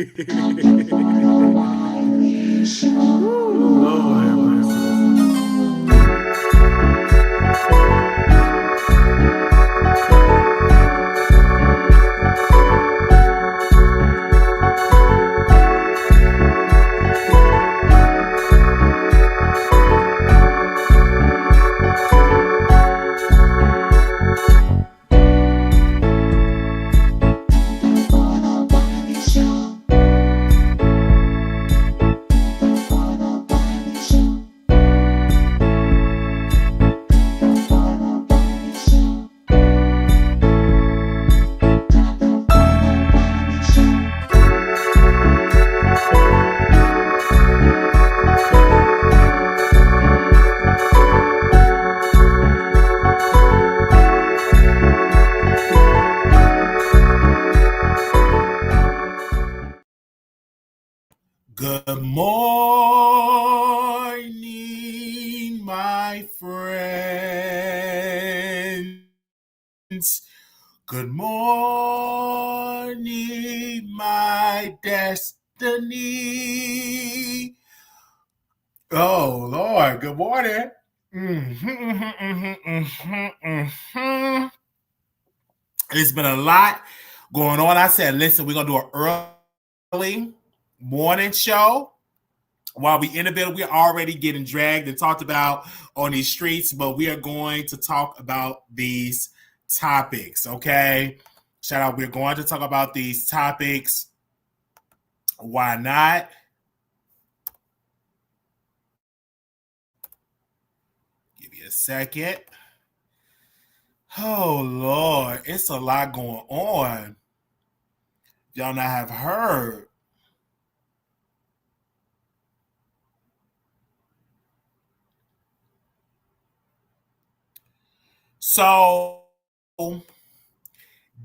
Good morning, my friends. Good morning, my destiny. Oh, Lord, good morning. It's been a lot going on. I said, listen, we're going to do an early morning show. While we in the middle, we're already getting dragged and talked about on these streets, but we are going to talk about these topics, okay? Shout out, we're going to talk about these topics. Why not? Give me a second. Oh, Lord, it's a lot going on. Y'all not have heard. So,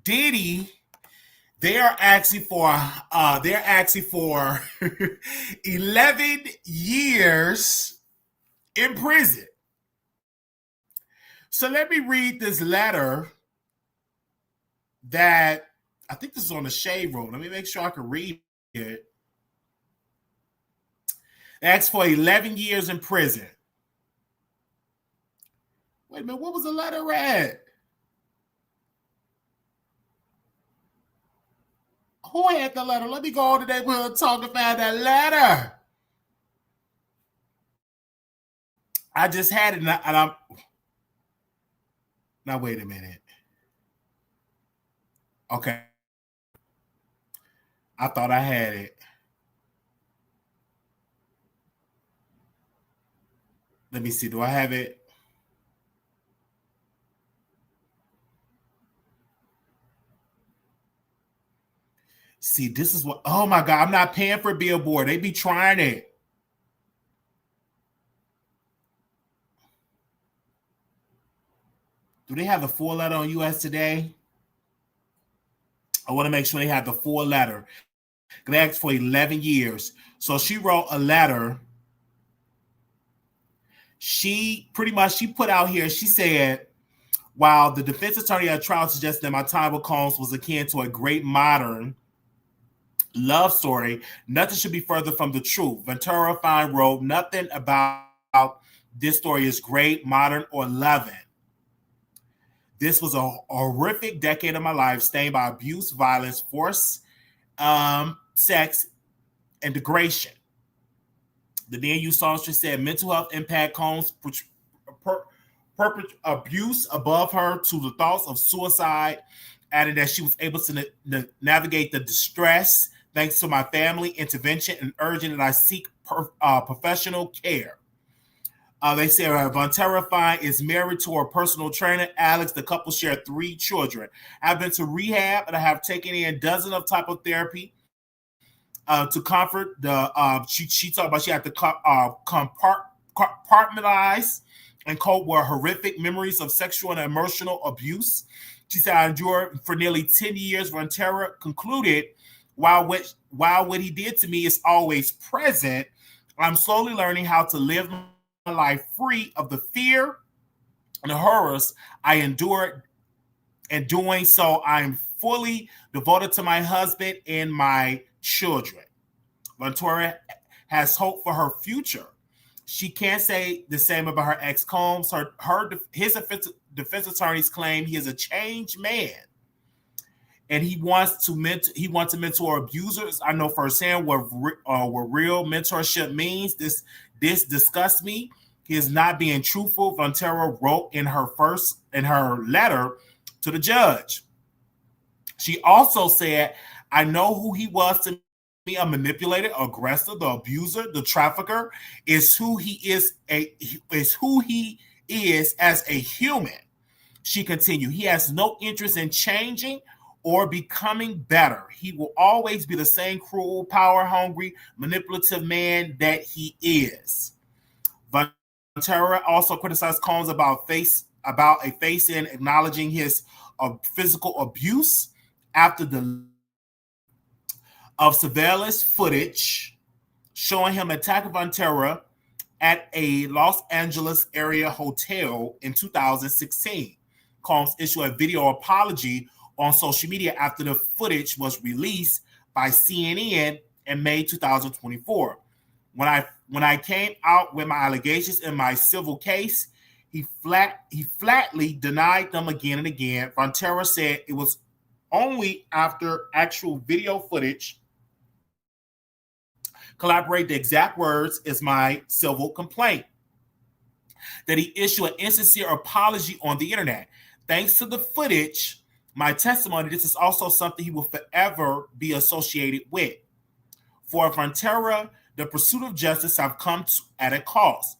Diddy, they're asking for 11 years in prison. So let me read this letter that I think this is on the Shade Room. Let me make sure I can read it. They asked for 11 years in prison. Wait a minute, what was the letter at? Who had the letter? Let me go on today. We'll talk about that letter. I just had it, and I'm. Now, wait a minute. Okay. I thought I had it. Let me see. Do I have it? See, this is what. Oh my God! I'm not paying for Billboard. They be trying it. Do they have the full letter on US Today? I want to make sure they have the full letter. They asked for 11 years. So she wrote a letter. She put out here. She said, while the defense attorney at trial suggested that my time with Combs was akin to a great modern love story, nothing should be further from the truth. Ventura Fine wrote, nothing about this story is great, modern, or loving. This was a horrific decade of my life, stained by abuse, violence, force, sex, and degradation. The DNU songstress said mental health impact Combs' abuse above her to the thoughts of suicide, added that she was able to navigate the distress thanks to my family intervention and urging that I seek professional care. They say Von Terrifying is married to her personal trainer, Alex. The couple share 3 children. I've been to rehab and I have taken in dozens of type of therapy to comfort the. She talked about she had to compartmentalize and cope with horrific memories of sexual and emotional abuse. She said, I endured for nearly 10 years. Von Terror concluded, while what he did to me is always present, I'm slowly learning how to live my life free of the fear and the horrors I endured. And doing so, I'm fully devoted to my husband and my children. Ventura has hope for her future. She can't say the same about her ex Combs. His defense attorneys claim he is a changed man, and he wants to mentor abusers. I know firsthand what real mentorship means. This disgusts me. He is not being truthful. Ventura wrote in her letter to the judge. She also said, "I know who he was to me: a manipulator, aggressor, the abuser, the trafficker is who he is as a human." She continued, "He has no interest in changing or becoming better. He will always be the same cruel, power-hungry, manipulative man that he is." Ventura also criticized Combs about a face in acknowledging his physical abuse after the of surveillance footage showing him attacking Ventura at a Los Angeles area hotel in 2016. Combs issued a video apology on social media after the footage was released by CNN in May 2024. When I came out with my allegations in my civil case, he flatly denied them again and again. Ventura said it was only after actual video footage collaborate the exact words is my civil complaint that he issued an insincere apology on the internet. Thanks to the footage, my testimony, this is also something he will forever be associated with. For Ventura, the pursuit of justice have come at a cost.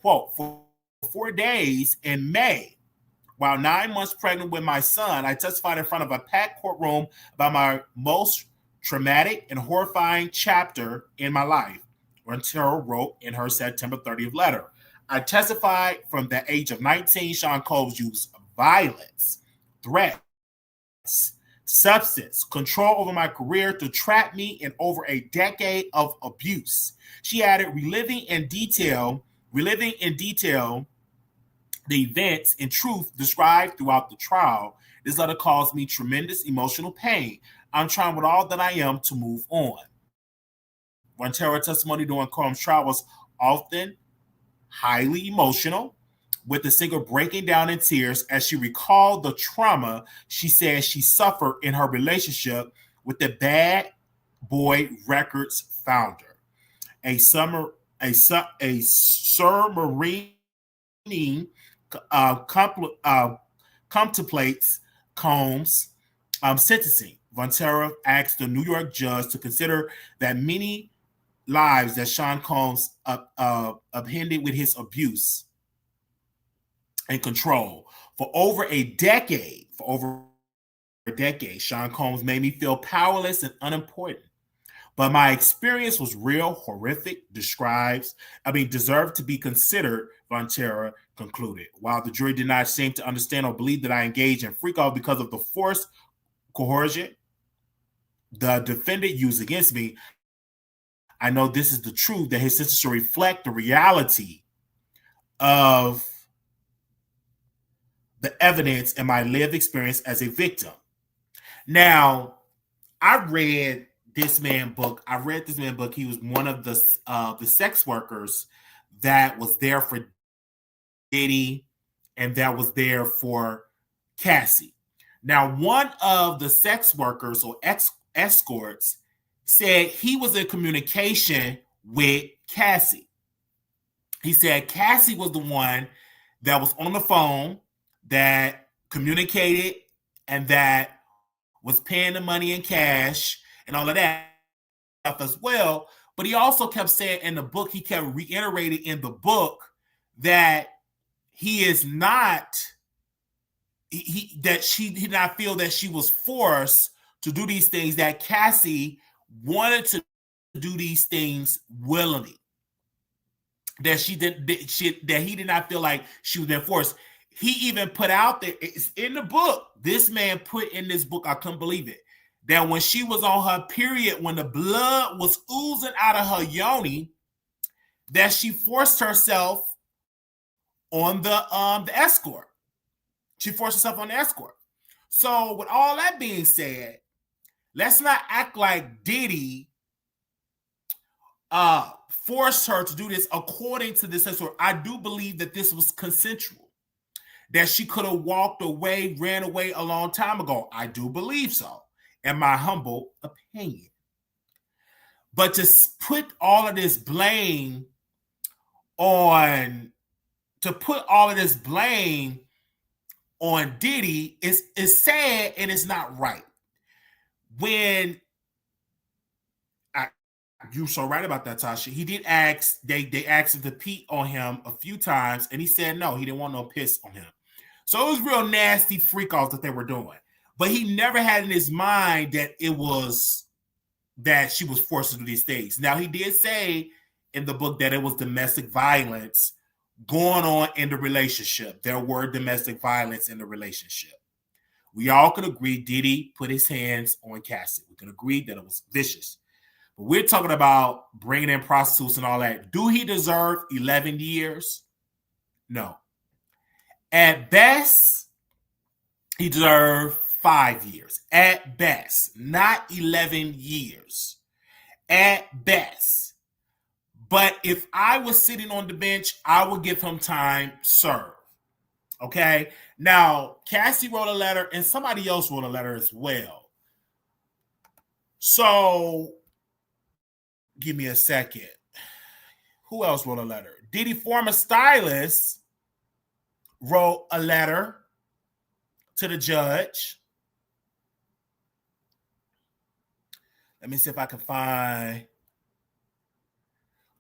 Quote, for 4 days in May, while 9 months pregnant with my son, I testified in front of a packed courtroom about my most traumatic and horrifying chapter in my life, Ventura wrote in her September 30th letter. I testified from the age of 19, Sean Combs used violence, threats, substance, control over my career to trap me in over a decade of abuse. She added, reliving in detail the events and truth described throughout the trial. This letter caused me tremendous emotional pain. I'm trying with all that I am to move on. Ventura's testimony during Combs' trial was often highly emotional, with the singer breaking down in tears as she recalled the trauma she said she suffered in her relationship with the Bad Boy Records founder. A submarine contemplates Combs' sentencing. Ventura asked the New York judge to consider that many lives that Sean Combs upended with his abuse and control. For over a decade, Sean Combs made me feel powerless and unimportant. But my experience was real, horrific, deserved to be considered, Ventura concluded. While the jury did not seem to understand or believe that I engaged in freak-off because of the forced coercion the defendant used against me, I know this is the truth, that his sentence should reflect the reality of the evidence and my lived experience as a victim. Now, I read this man's book. He was one of the sex workers that was there for Diddy and that was there for Cassie. Now, one of the sex workers or escorts said he was in communication with Cassie. He said Cassie was the one that was on the phone, that communicated, and that was paying the money in cash and all of that stuff as well. But he also kept saying in the book, he kept reiterating in the book that he is not, that she did not feel that she was forced to do these things, that Cassie wanted to do these things willingly. That he did not feel like she was enforced. He even put out there, it's in the book, this man put in this book, I couldn't believe it, that when she was on her period, when the blood was oozing out of her yoni, that she forced herself on the escort. She forced herself on the escort. So with all that being said, Let's not act like Diddy forced her to do this according to this story. I do believe that this was consensual, that she could have walked away, ran away a long time ago. I do believe so, in my humble opinion. But to put all of this blame on, Diddy is sad, and it's not right. When you're so right about that, Tasha. He did ask, they asked him to pee on him a few times, and he said no, he didn't want no piss on him. So it was real nasty freak offs that they were doing. But he never had in his mind that it was that she was forced to do these things. Now, he did say in the book that it was domestic violence going on in the relationship. There were domestic violence in the relationship. We all can agree Diddy put his hands on Cassie. We can agree that it was vicious. But we're talking about bringing in prostitutes and all that. Do he deserve 11 years? No. At best, he deserved 5 years. At best. Not 11 years. At best. But if I was sitting on the bench, I would give him time served. Okay? Now, Cassie wrote a letter, and somebody else wrote a letter as well. So, give me a second. Who else wrote a letter? Diddy former stylist wrote a letter to the judge. Let me see if I can find.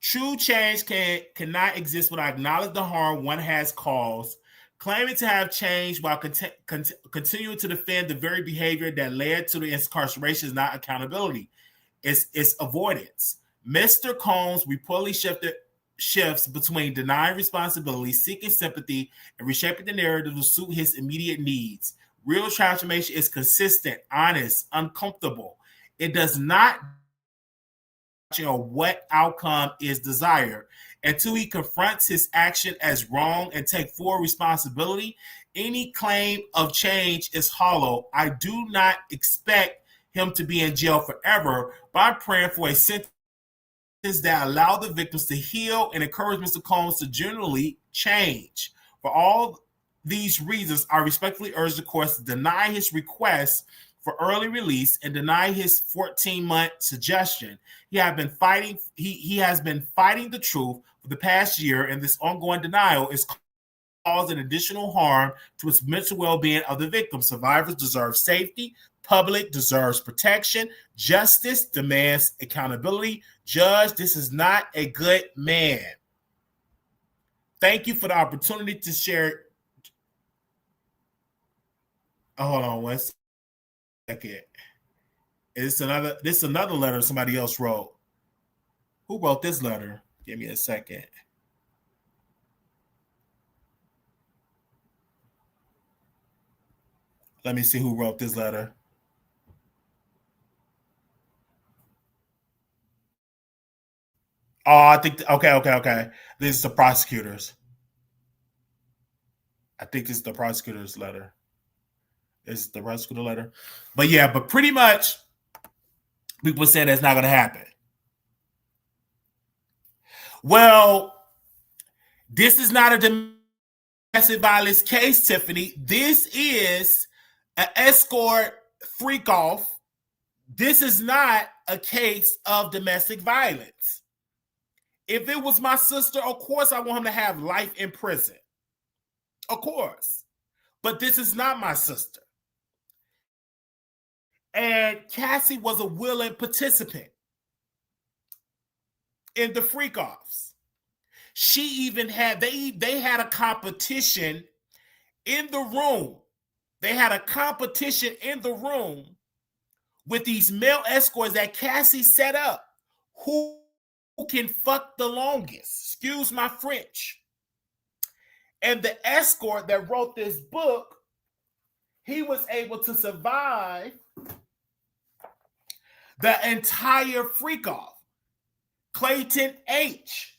True change cannot exist without acknowledging the harm one has caused. Claiming to have changed while continuing to defend the very behavior that led to the incarceration is not accountability. It's avoidance. Mr. Combs reportedly shifts between denying responsibility, seeking sympathy, and reshaping the narrative to suit his immediate needs. Real transformation is consistent, honest, uncomfortable. It does not what outcome is desired. Until he confronts his action as wrong and take full responsibility, any claim of change is hollow. I do not expect him to be in jail forever, but I'm praying for a sentence that allow the victims to heal and encourage Mr. Combs to generally change. For all these reasons, I respectfully urge the courts to deny his request for early release and deny his 14-month suggestion. He has been fighting the truth for the past year, and this ongoing denial is causing additional harm to its mental well-being of the victim. Survivors deserve safety. Public deserves protection. Justice demands accountability. Judge, this is not a good man. Thank you for the opportunity to share. Oh, hold on one second. This is another letter somebody else wrote. Who wrote this letter? Give me a second. Let me see who wrote this letter. Oh, I think okay. This is the prosecutors. I think it's the prosecutor's letter. This is the prosecutor letter. But yeah, but pretty much people say that's not going to happen. Well, this is not a domestic violence case, Tiffany. This is an escort freak off. This is not a case of domestic violence. If it was my sister, of course I want him to have life in prison. Of course. But this is not my sister. And Cassie was a willing participant in the freak offs. She even had, they had a competition in the room. They had a competition in the room with these male escorts that Cassie set up. Who can fuck the longest? Excuse my French. And the escort that wrote this book, he was able to survive the entire freak off. Clayton H.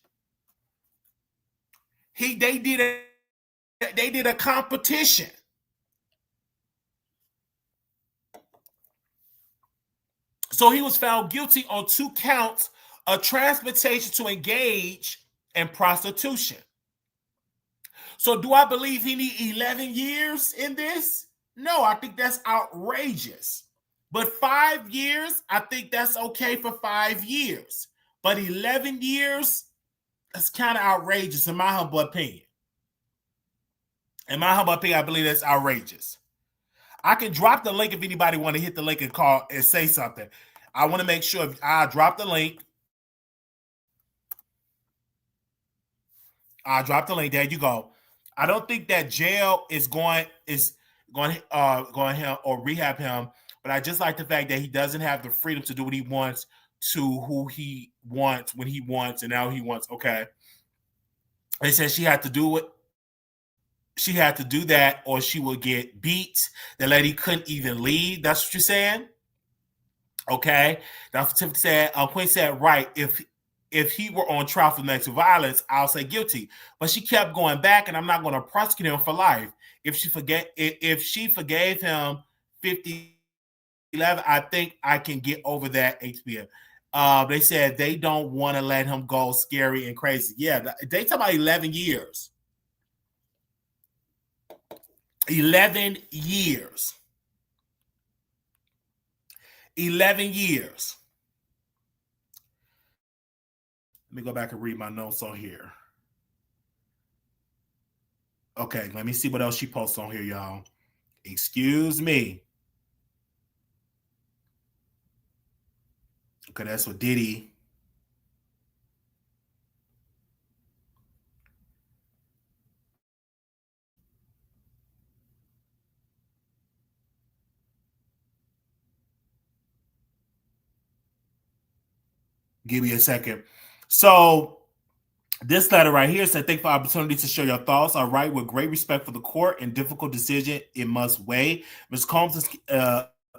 They did a competition. So he was found guilty on 2 counts of transportation to engage in prostitution. So do I believe he need 11 years in this? No, I think that's outrageous. But 5 years, I think that's okay for 5 years. But 11 years, that's kind of outrageous in my humble opinion. In my humble opinion, I believe that's outrageous. I can drop the link if anybody want to hit the link and call and say something. I want to make sure if I drop the link. I dropped the link. There you go. I don't think that jail is going to help or rehab him, but I just like the fact that he doesn't have the freedom to do what he wants to who he wants when he wants and now he wants. Okay. They said she had to do it. She had to do that or she would get beat. The lady couldn't even leave. That's what you're saying? Okay. That's what Tiffany said. Quinn said, right. If he were on trial for domestic violence, I'll say guilty. But she kept going back, and I'm not going to prosecute him for life. If she forgave him 50-11, I think I can get over that HBM. They said they don't want to let him go scary and crazy. Yeah, they talk about 11 years. 11 years. 11 years. Let me go back and read my notes on here. Okay, let me see what else she posts on here, y'all. Excuse me. Okay, that's what Diddy. Give me a second. So this letter right here said, thank you for the opportunity to share your thoughts. I write with great respect for the court and difficult decision it must weigh. Ms. Combs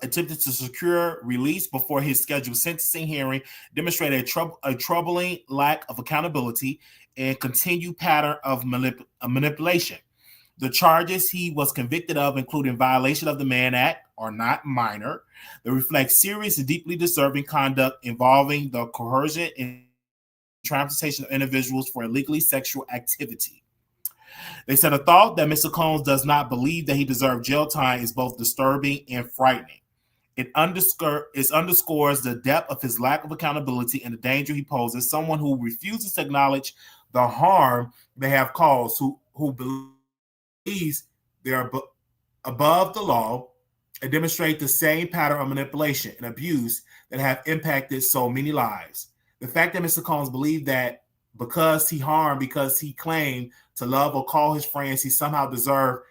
attempted to secure release before his scheduled sentencing hearing, demonstrated a troubling lack of accountability and continued pattern of manipulation. The charges he was convicted of, including violation of the Mann Act, are not minor. They reflect serious and deeply disturbing conduct involving the coercion and transportation of individuals for illegally sexual activity. They said a thought that Mr. Combs does not believe that he deserved jail time is both disturbing and frightening. It underscores the depth of his lack of accountability and the danger he poses. Someone who refuses to acknowledge the harm they have caused, who believes they're above the law, and demonstrate the same pattern of manipulation and abuse that have impacted so many lives. The fact that Mr. Combs believed that because he claimed to love or call his friends, he somehow deserved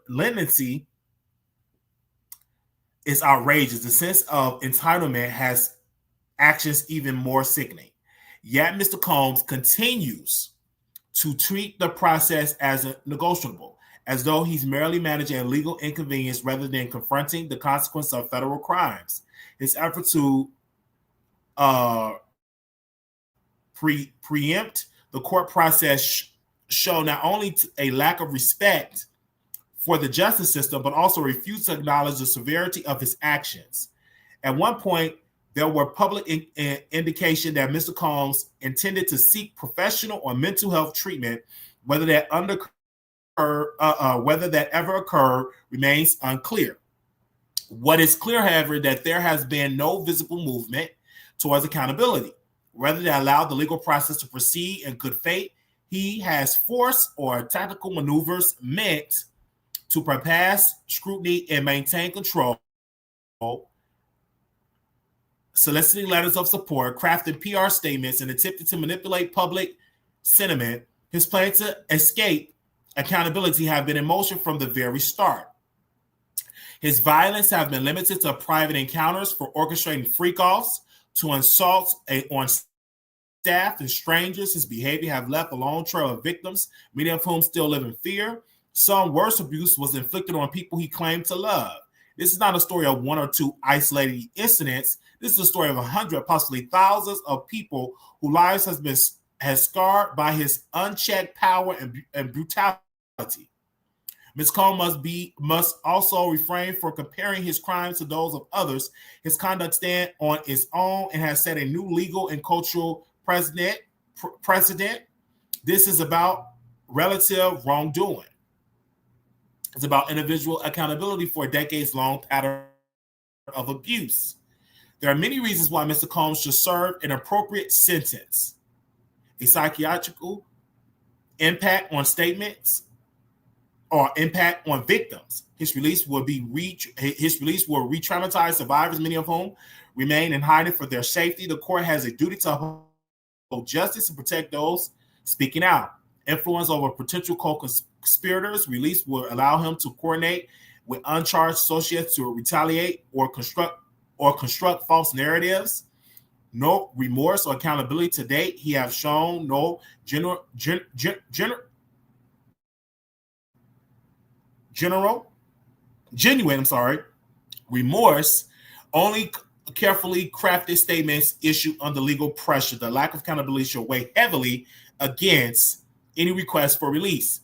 leniency is outrageous. The sense of entitlement has actions even more sickening. Yet Mr. Combs continues to treat the process as a negotiable, as though he's merely managing a legal inconvenience rather than confronting the consequence of federal crimes. His effort to preempt the court process show not only a lack of respect for the justice system, but also refuse to acknowledge the severity of his actions. At one point, there were public indication that Mr. Combs intended to seek professional or mental health treatment. Whether that ever occurred remains unclear. What is clear, however, that there has been no visible movement towards accountability. Rather than allow the legal process to proceed in good faith, he has forced or tactical maneuvers meant to bypass scrutiny and maintain control, soliciting letters of support, crafting PR statements, and attempting to manipulate public sentiment. His plan to escape accountability have been in motion from the very start. His violence have been limited to private encounters for orchestrating freak-offs, to assaults on staff and strangers. His behavior have left a long trail of victims, many of whom still live in fear. Some worse abuse was inflicted on people he claimed to love. This is not a story of one or two isolated incidents. This is a story of 100, possibly thousands of people whose lives has scarred by his unchecked power and brutality. Ms. Combs must also refrain from comparing his crimes to those of others. His conduct stands on its own and has set a new legal and cultural precedent. This is about relative wrongdoing. It's about individual accountability for a decades-long pattern of abuse. There are many reasons why Mr. Combs should serve an appropriate sentence. A psychiatrical impact on statements or impact on victims. His release will re-traumatize survivors, many of whom remain in hiding for their safety. The court has a duty to uphold justice and protect those speaking out. Influence over potential co-conspirators. Release will allow him to coordinate with uncharged associates to retaliate or construct false narratives. No remorse or accountability to date. He has shown no genuine remorse. Only carefully crafted statements issued under legal pressure. The lack of accountability should weigh heavily against any request for release.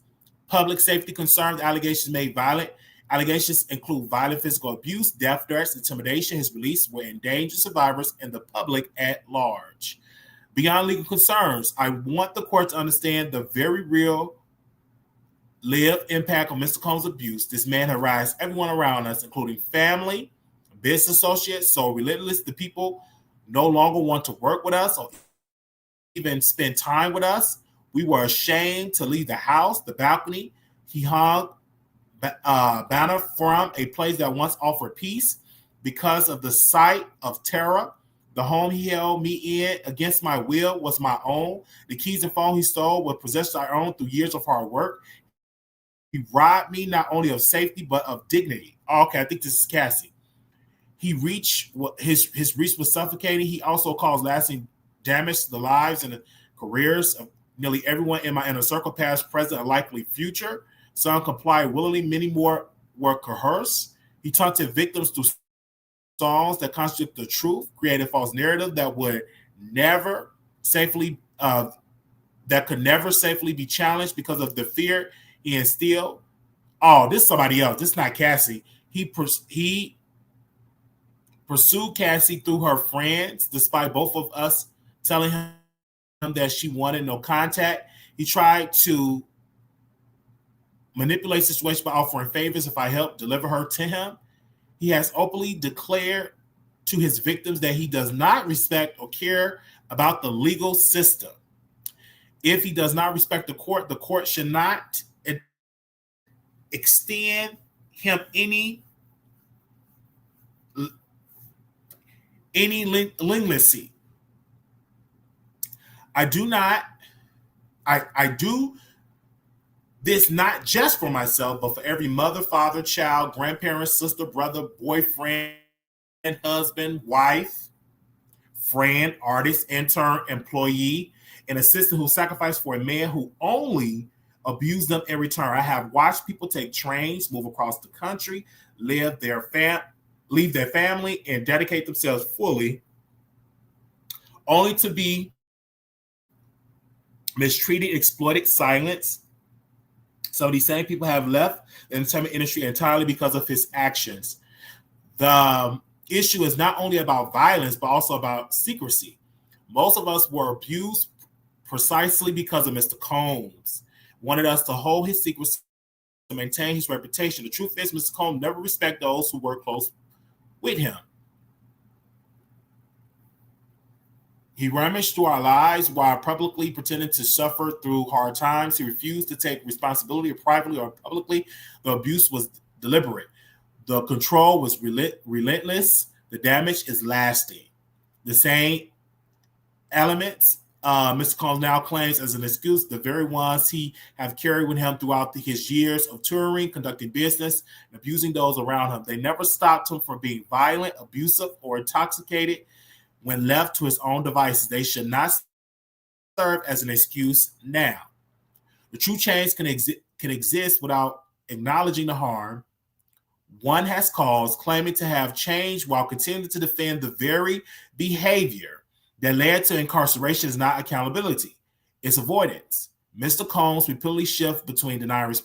Public safety concerns, allegations made violent. Allegations include violent physical abuse, death threats, intimidation. His release will endanger survivors and the public at large. Beyond legal concerns, I want the court to understand the very real lived impact of Mr. Combs' abuse. This man harassed everyone around us, including family, business associates, so relentless the people no longer want to work with us or even spend time with us. We were ashamed to leave the house, the balcony. He hung banner from a place that once offered peace because of the sight of terror. The home he held me in against my will was my own. The keys and phone he stole were possessed our own through years of hard work. He robbed me not only of safety but of dignity. Okay, I think this is Cassie. His reach was suffocating. He also caused lasting damage to the lives and the careers of nearly everyone in my inner circle, past, present, and likely future. Some complied willingly, many more were coerced. He taunted victims through songs that contradict the truth, created false narrative that could never safely be challenged because of the fear he instilled. Oh, this is somebody else. This is not Cassie. He pursued Cassie through her friends, despite both of us telling him that she wanted no contact. He tried to manipulate the situation by offering favors if I helped deliver her to him. He has openly declared to his victims that he does not respect or care about the legal system. If he does not respect the court should not extend him any leniency. I do this not just for myself, but for every mother, father, child, grandparent, sister, brother, boyfriend, husband, wife, friend, artist, intern, employee, and assistant who sacrificed for a man who only abused them in return. I have watched people take trains, move across the country, leave their family, and dedicate themselves fully, only to be mistreated, exploited, silenced. Some of these same people have left the entertainment industry entirely because of his actions. The issue is not only about violence, but also about secrecy. Most of us were abused precisely because of Mr. Combs. Wanted us to hold his secrecy to maintain his reputation. The truth is, Mr. Combs never respected those who were close with him. He rummaged through our lives while publicly pretending to suffer through hard times. He refused to take responsibility privately or publicly. The abuse was deliberate. The control was relentless. The damage is lasting. The same elements Mr. Combs now claims as an excuse, the very ones he have carried with him throughout his years of touring, conducting business, and abusing those around him. They never stopped him from being violent, abusive, or intoxicated. When left to his own devices, they should not serve as an excuse now. The true change can exist without acknowledging the harm one has caused, claiming to have changed while continuing to defend the very behavior that led to incarceration is not accountability. It's avoidance. Mr. Combs repeatedly shifts between denying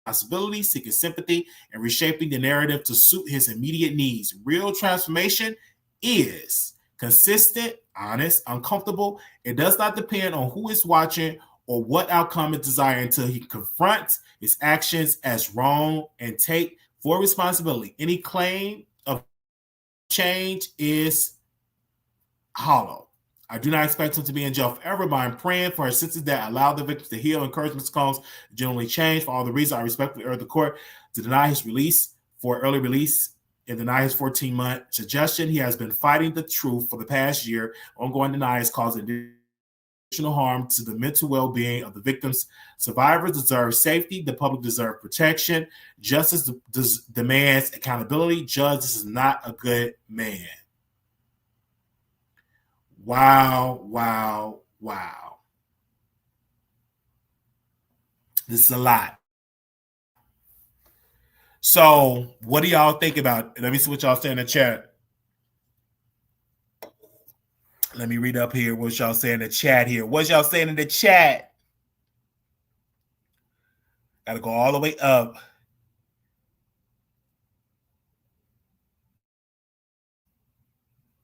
responsibility, seeking sympathy, and reshaping the narrative to suit his immediate needs. Real transformation is consistent, honest, uncomfortable. It does not depend on who is watching or what outcome it desires until he confronts his actions as wrong and take full responsibility. Any claim of change is hollow. I do not expect him to be in jail forever, but I'm praying for a sentence that allow the victims to heal, encourage Mr. Combs to generally change. For all the reasons, I respectfully urge the court to deny his release for early release and deny his 14-month suggestion. He has been fighting the truth for the past year. Ongoing denial is causing additional harm to the mental well-being of the victims. Survivors deserve safety. The public deserves protection. Justice demands accountability. Judge, this is not a good man. Wow, wow, wow. This is a lot. So, what do y'all think about? Let me see what y'all say in the chat. Let me read up here what y'all say in the chat here. What y'all saying in the chat? Gotta go all the way up.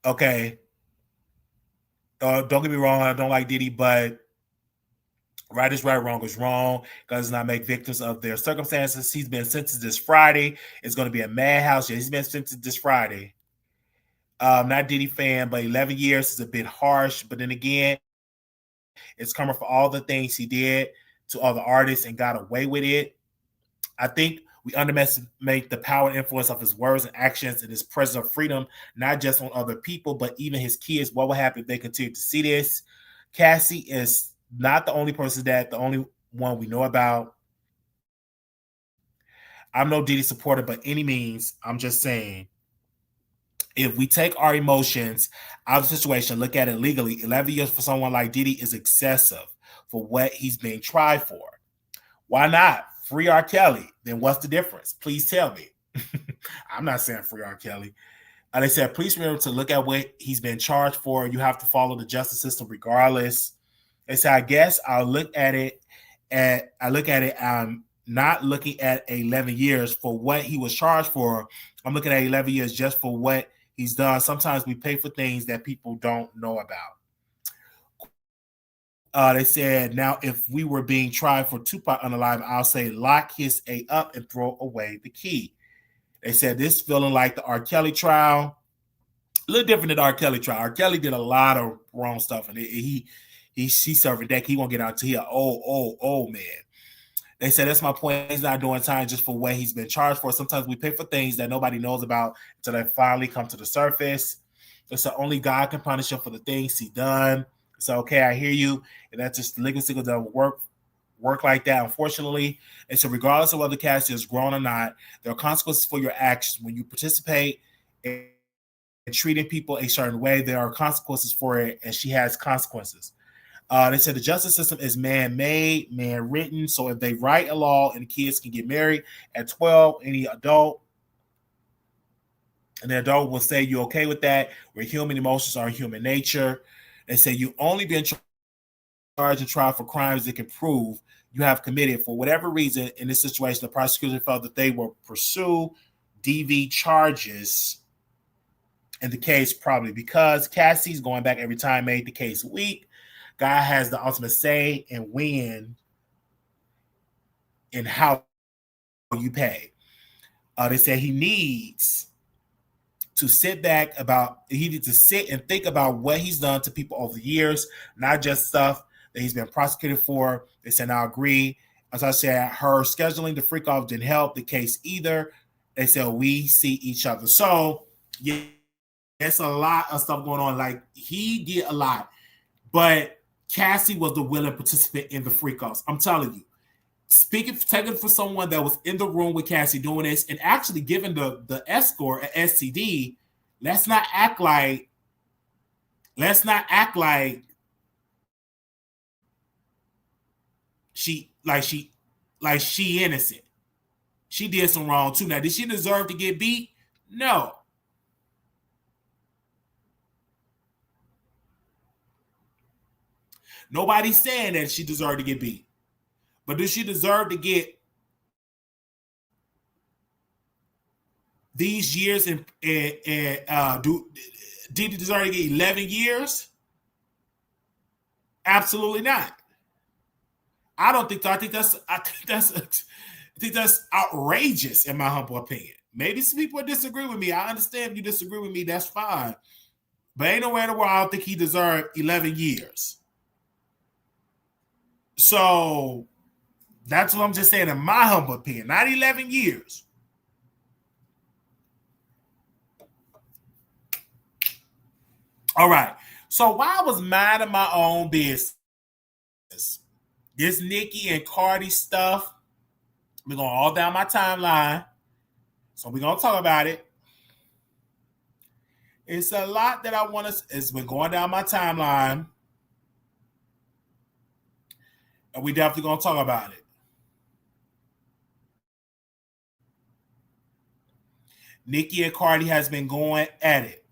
Okay. Don't get me wrong, I don't like Diddy, but right is right, wrong is wrong. God does not make victims of their circumstances. He's been sentenced this Friday. It's going to be a madhouse. Yeah, he's been sentenced this Friday. Not Diddy fan, but 11 years is a bit harsh. But then again, it's coming for all the things he did to other artists and got away with it. I think we underestimate the power and influence of his words and actions and his presence of freedom, not just on other people, but even his kids. What will happen if they continue to see this? Cassie is not the only person the only one we know about. I'm no Diddy supporter by any means. I'm just saying, if we take our emotions out of the situation, look at it legally, 11 years for someone like Diddy is excessive for what he's being tried for. Why not? Free R. Kelly. Then what's the difference? Please tell me. I'm not saying free R. Kelly. They said, please remember to look at what he's been charged for. You have to follow the justice system regardless. They said, I guess I'll look at it. I'm not looking at 11 years for what he was charged for. I'm looking at 11 years just for what he's done. Sometimes we pay for things that people don't know about. They said, now if we were being tried for Tupac unalive, I'll say lock his A up and throw away the key. They said this feeling like the R. Kelly trial, a little different than the R. Kelly trial. R. Kelly did a lot of wrong stuff, and he's serving deck. He won't get out until he old man. They said that's my point. He's not doing time just for what he's been charged for. Sometimes we pay for things that nobody knows about until they finally come to the surface. They said only God can punish him for the things he done. So okay, I hear you, and that's just the legal system doesn't work like that, unfortunately. And so regardless of whether Cassie is grown or not, there are consequences for your actions. When you participate in treating people a certain way, there are consequences for it, and she has consequences. They said the justice system is man-made, man-written. So if they write a law and the kids can get married at 12, any adult, and the adult will say, you okay with that? Where human emotions are human nature. They say you only been charged and tried for crimes that can prove you have committed. For whatever reason, in this situation, the prosecution felt that they will pursue DV charges in the case, probably because Cassie's going back every time, made the case weak. God has the ultimate say and when and how you pay. They said he needs to sit and think about what he's done to people over the years, not just stuff that he's been prosecuted for. They said, I agree. As I said, her scheduling the freak off didn't help the case either. They said, we see each other. So, yeah, there's a lot of stuff going on. Like, he did a lot, but Cassie was the willing participant in the freak offs. I'm telling you. Taking for someone that was in the room with Cassie doing this and actually giving the escort an STD, let's not act like she innocent. She did some wrong too. Now, did she deserve to get beat? No. Nobody's saying that she deserved to get beat. But does she deserve to get these years in do Diddy deserve to get 11 years? Absolutely not. I don't think so. I think that's outrageous in my humble opinion. Maybe some people disagree with me. I understand if you disagree with me, that's fine. But ain't nowhere in the world I don't think he deserved 11 years. So that's what I'm just saying in my humble opinion, not 11 years. All right. So while I was minding my own business, this Nicki and Cardi stuff, we're going all down my timeline. So we're going to talk about it. It's a lot that I want to, it's been going down my timeline. And we definitely going to talk about it. Nicki and Cardi has been going at it.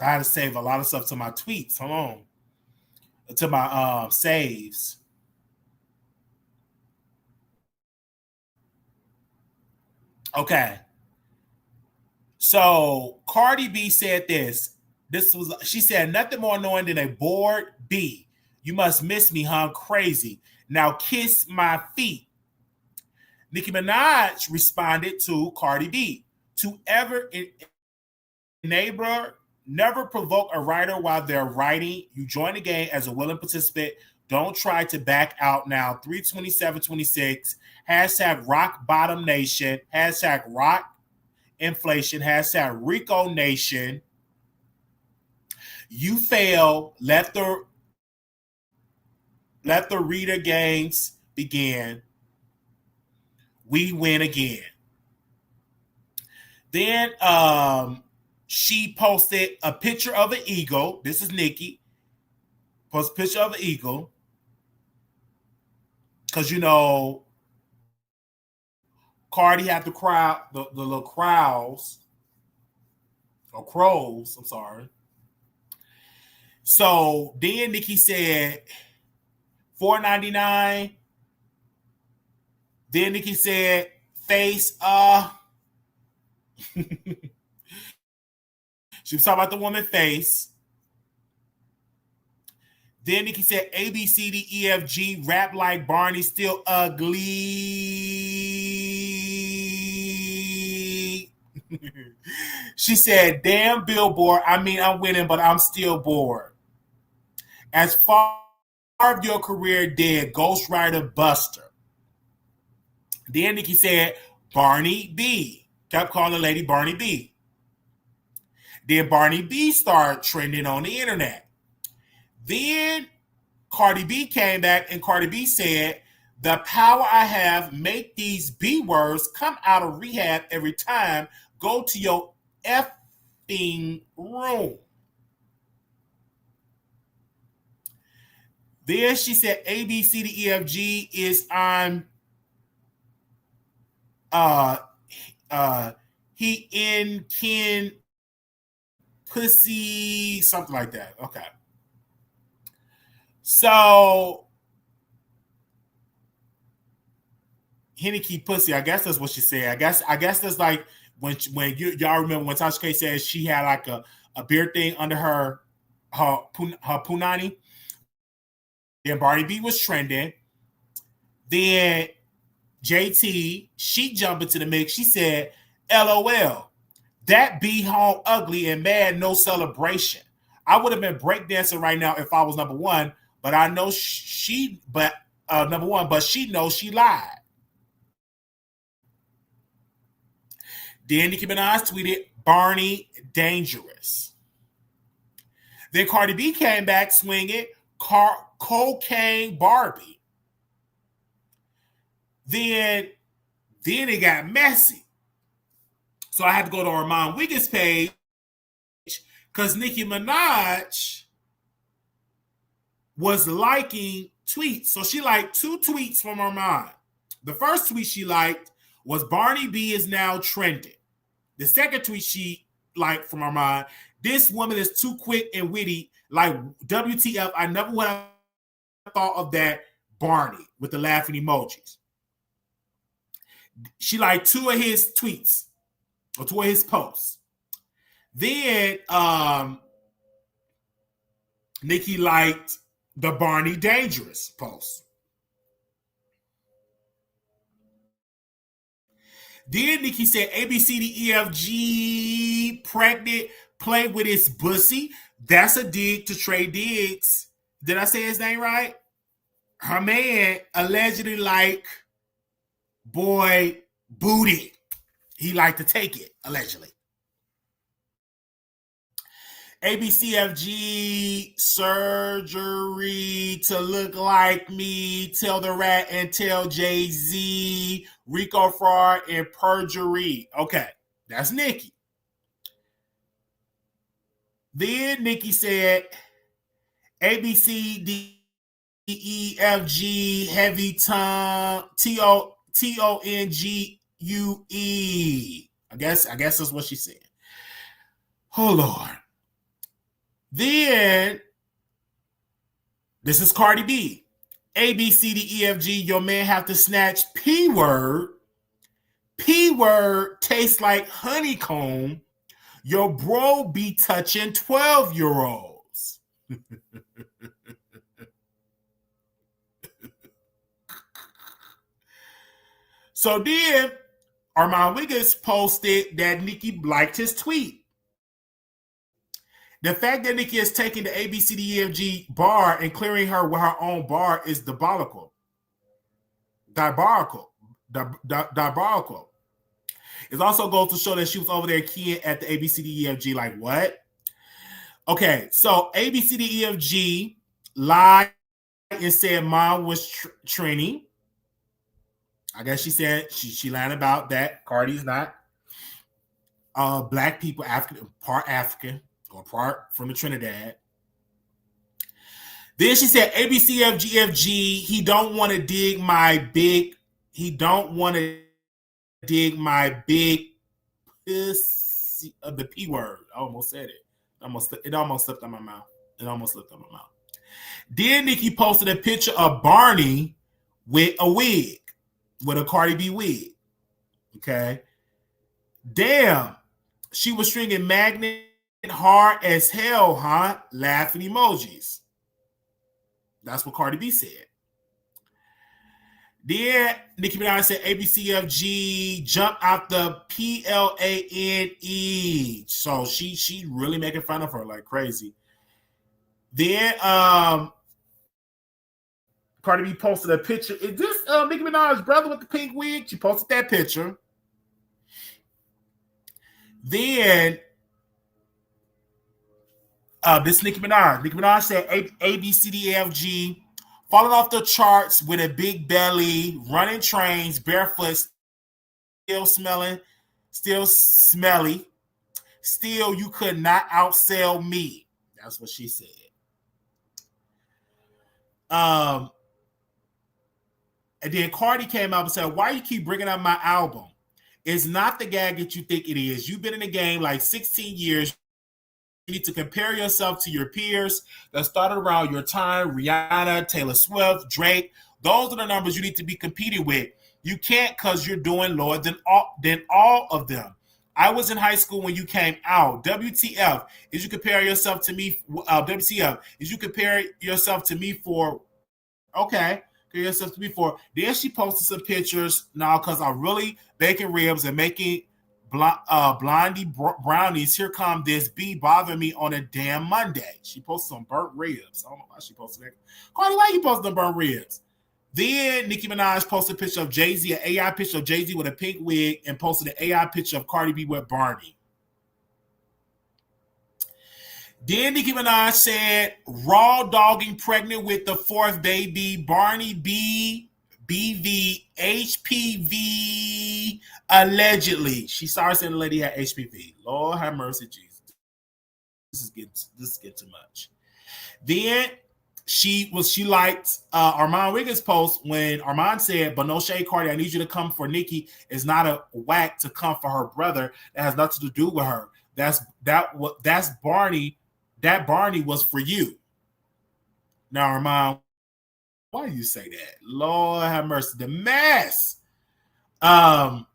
I had to save a lot of stuff to my tweets. Hold on. To my saves. Okay. So Cardi B said this. She said, nothing more annoying than a bored bee. You must miss me, huh? Crazy. Now kiss my feet. Nicki Minaj responded to Cardi B. To ever enabler, never provoke a writer while they're writing. You join the game as a willing participant. Don't try to back out now. 32726. Hashtag rock bottom nation. Hashtag rock inflation. Hashtag Rico nation. You fail. Let the reader games begin. We win again. Then she posted a picture of an eagle. This is Nicki. Post a picture of an eagle. Because, you know, Cardi had the crowd, the little crows, or crows, I'm sorry. So then Nicki said $4.99. Then Nicki said face she was talking about the woman face. Then Nicki said A, B, C, D, E, F, G, rap like Barney, still ugly. She said, damn Billboard, I mean, I'm winning, but I'm still bored. As far as your career dead, Ghostwriter Buster. Then Nicki said, Barney B. Kept calling the lady Barney B. Then Barney B started trending on the internet. Then Cardi B came back and Cardi B said, the power I have make these B words come out of rehab every time. Go to your effing room. Then she said A, B, C, D, E, F, G is on he in kin pussy, something like that. Okay. So Henneke pussy, I guess that's what she said. I guess that's like when y'all remember when Tasha K said she had like a beer thing under her punani. Then Barney B was trending. Then JT, she jumped into the mix. She said, LOL, that be home ugly and mad, no celebration. I would have been breakdancing right now if I was number one, but I know number one, but she knows she lied. Then Nicki Minaj tweeted, Barney dangerous. Then Cardi B came back swinging, cocaine Barbie. Then it got messy. So I had to go to Armand Wiggins' page because Nicki Minaj was liking tweets. So she liked 2 tweets from Armand. The first tweet she liked was Barney B is now trending. The second tweet she liked from Armand, this woman is too quick and witty, like WTF, I never would have thought of that. Barney with the laughing emojis. She liked 2 of his tweets or 2 of his posts. Then Nicki liked the Barney Dangerous post. Then Nicki said ABCDEFG pregnant, play with his bussy. That's a dig to Trey Diggs. Did I say his name right? Her man allegedly like boy booty. He liked to take it, allegedly. ABCFG surgery to look like me, tell the rat and tell Jay-Z, Rico fraud and perjury. Okay, that's Nicki. Then Nicki said ABCDEFG heavy tongue TONGUE. I guess that's what she said. Oh Lord. Then, this is Cardi B. ABCDEFG, your man have to snatch P-word. P-word tastes like honeycomb. Your bro be touching 12-year-olds. So then, Armand Wiggins posted that Nicki liked his tweet. The fact that Nicki is taking the ABCDEFG bar and clearing her with her own bar is diabolical. Diabolical. It also goes to show that she was over there keying at the ABCDEFG. Like, what? Okay, so ABCDEFG lied and said mom was Trini. I guess she said she lied about that. Cardi's not. Black people, part African. Or part from the Trinidad. Then she said, ABCFGFG, he don't want to dig my big pussy of the P word. I almost said it. It almost slipped out my mouth. Then Nicki posted a picture of Barney with a wig, with a Cardi B wig. Okay. Damn. She was stringing magnet hard as hell, huh? Laughing emojis. That's what Cardi B said. Then Nicki Minaj said ABCFG jump out the PLANE. So she really making fun of her like crazy. Then Cardi B posted a picture. Is this Nicki Minaj's brother with the pink wig? She posted that picture. Then this Nicki Minaj. Nicki Minaj said ABCDFG falling off the charts with a big belly, running trains, barefoot, still smelly. Still, you could not outsell me. That's what she said. And then Cardi came out and said, why you keep bringing up my album? It's not the gag that you think it is. You've been in the game like 16 years. You need to compare yourself to your peers that started around your time, Rihanna, Taylor Swift, Drake. Those are the numbers you need to be competing with. You can't because you're doing lower than all of them. I was in high school when you came out. WTF is you compare yourself to me. WTF is you compare yourself to me for, okay, compare yourself to me for. Then she posted some pictures now because I'm really baking ribs and making blondie brownies. Here come this bee bothering me on a damn Monday. She posted some burnt ribs. I don't know why she posted that. Cardi, why you posting the burnt ribs? Then Nicki Minaj posted a picture of Jay-Z, an AI picture of Jay-Z with a pink wig, and posted an AI picture of Cardi B with Barney. Then Nicki Minaj said, raw dogging pregnant with the 4th baby, Barney B, BV, HPV, allegedly. She started saying the lady had HPV. Lord have mercy, Jesus. This is getting too much. Then she liked Armand Wiggins' post when Armand said, but no shade, Cardi, I need you to come for Nicki. It's not a whack to come for her brother. That has nothing to do with her. That's Barney. That Barney was for you. Now, Armand Why do you say that? Lord have mercy. The mess. But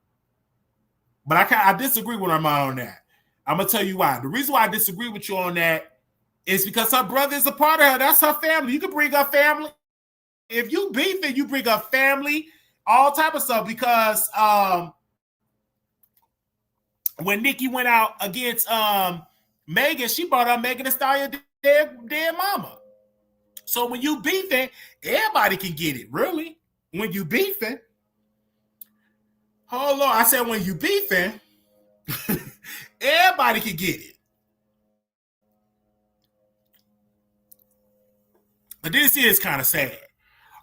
I disagree with Armand on that. I'm gonna tell you why. The reason why I disagree with you on that is because her brother is a part of her. That's her family. You can bring her family. If you beefing, you bring up family, all type of stuff. Because when Nicki went out against Megan, she brought up Megan Thee Stallion dead mama. So when you beefing, everybody can get it. Really, when you beefing, hold on. I said when you beefing, everybody can get it. But this is kind of sad.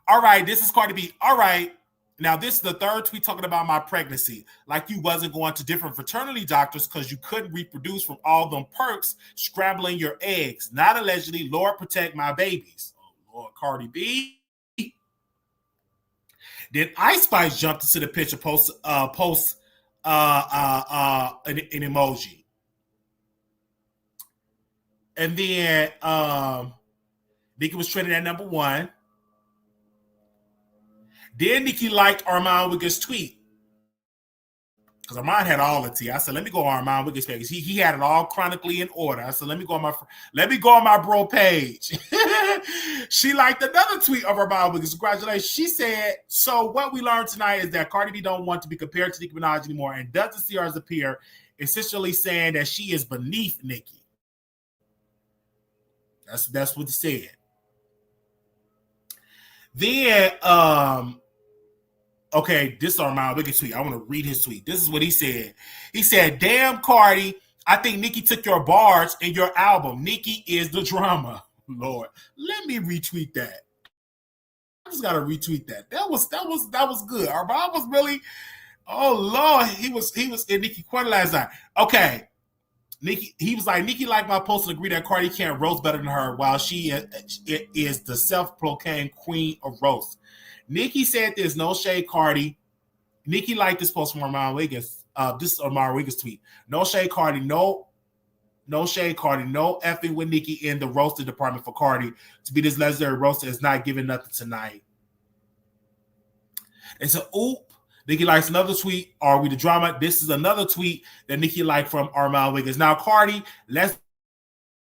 All right, this is Cardi B. All right. Now, this is the third tweet talking about my pregnancy. Like you wasn't going to different fraternity doctors because you couldn't reproduce from all them perks, scrambling your eggs. Not allegedly, Lord protect my babies. Oh, Lord, Cardi B. Then Ice Spice jumped into the picture, post an emoji. And then Nicki was trending at number 1. Then Nicki liked Armand Wiggins' tweet. Because Armand had all the tea. I said, let me go on Armand Wiggins' page. He had it all chronically in order. I said, let me go on my bro page. She liked another tweet of Armand Wiggins. Congratulations. She said, so what we learned tonight is that Cardi B don't want to be compared to Nicki Minaj anymore and doesn't see her as a peer, essentially saying that she is beneath Nicki. That's what he said. Then okay, this is Armand Wiggins' tweet. I want to read his tweet. This is what he said. He said, damn, Cardi, I think Nicki took your bars in your album. Nicki is the drama. Lord, let me retweet that. I just got to retweet that. That was good. Armand was really, oh, Lord, he was in Nicki Quarter last night. Okay. Nicki, he was like, Nicki liked my post and agree that Cardi can't roast better than her while she is the self-proclaimed queen of roast. Nicki said there's no shade, Cardi. Nicki liked this post from Armand Wiggins. This is Armand Wiggins' tweet. No shade, Cardi. No shade, Cardi. No effing with Nicki in the roasting department for Cardi to be this legendary roaster is not giving nothing tonight. It's an oop. Nicki likes another tweet. Are we the drama? This is another tweet that Nicki liked from Armand Wiggins. Now, Cardi, let's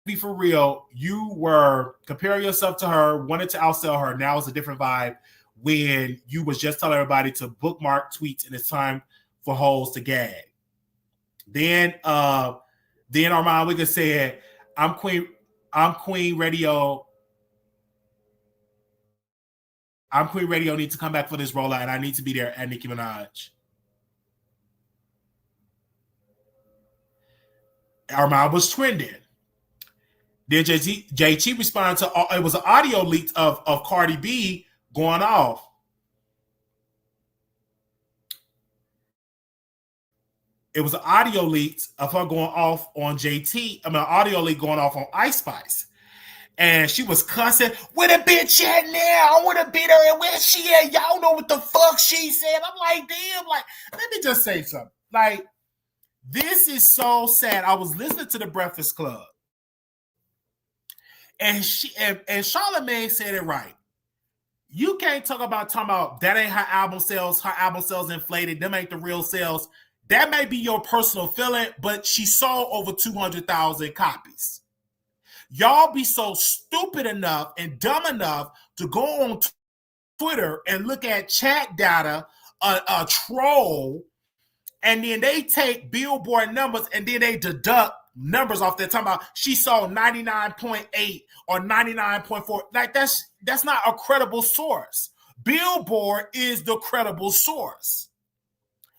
be for real. You were comparing yourself to her, wanted to outsell her. Now it's a different vibe when you was just telling everybody to bookmark tweets and it's time for hoes to gag. Then Armand Wiggins said, I'm Queen Radio. I'm Queen Radio, need to come back for this rollout, and I need to be there at Nicki Minaj. Armand was trending. Then JT responded to, it was an audio leak of Cardi B going off. It was an audio leak of her going off on JT. I mean, an audio leak going off on Ice Spice. And she was cussing, where the bitch at now? I want to beat her. And where she at? Y'all know what the fuck she said. I'm like, damn, like, let me just say something. Like, this is so sad. I was listening to The Breakfast Club. And Charlamagne said it right. You can't talking about that ain't her album sales. Her album sales inflated. Them ain't the real sales. That may be your personal feeling, but she sold over 200,000 copies. Y'all be so stupid enough and dumb enough to go on Twitter and look at chat data, a troll, and then they take Billboard numbers and then they deduct numbers off there talking about she sold 99.8 or 99.4. Like that's not a credible source. Billboard is the credible source.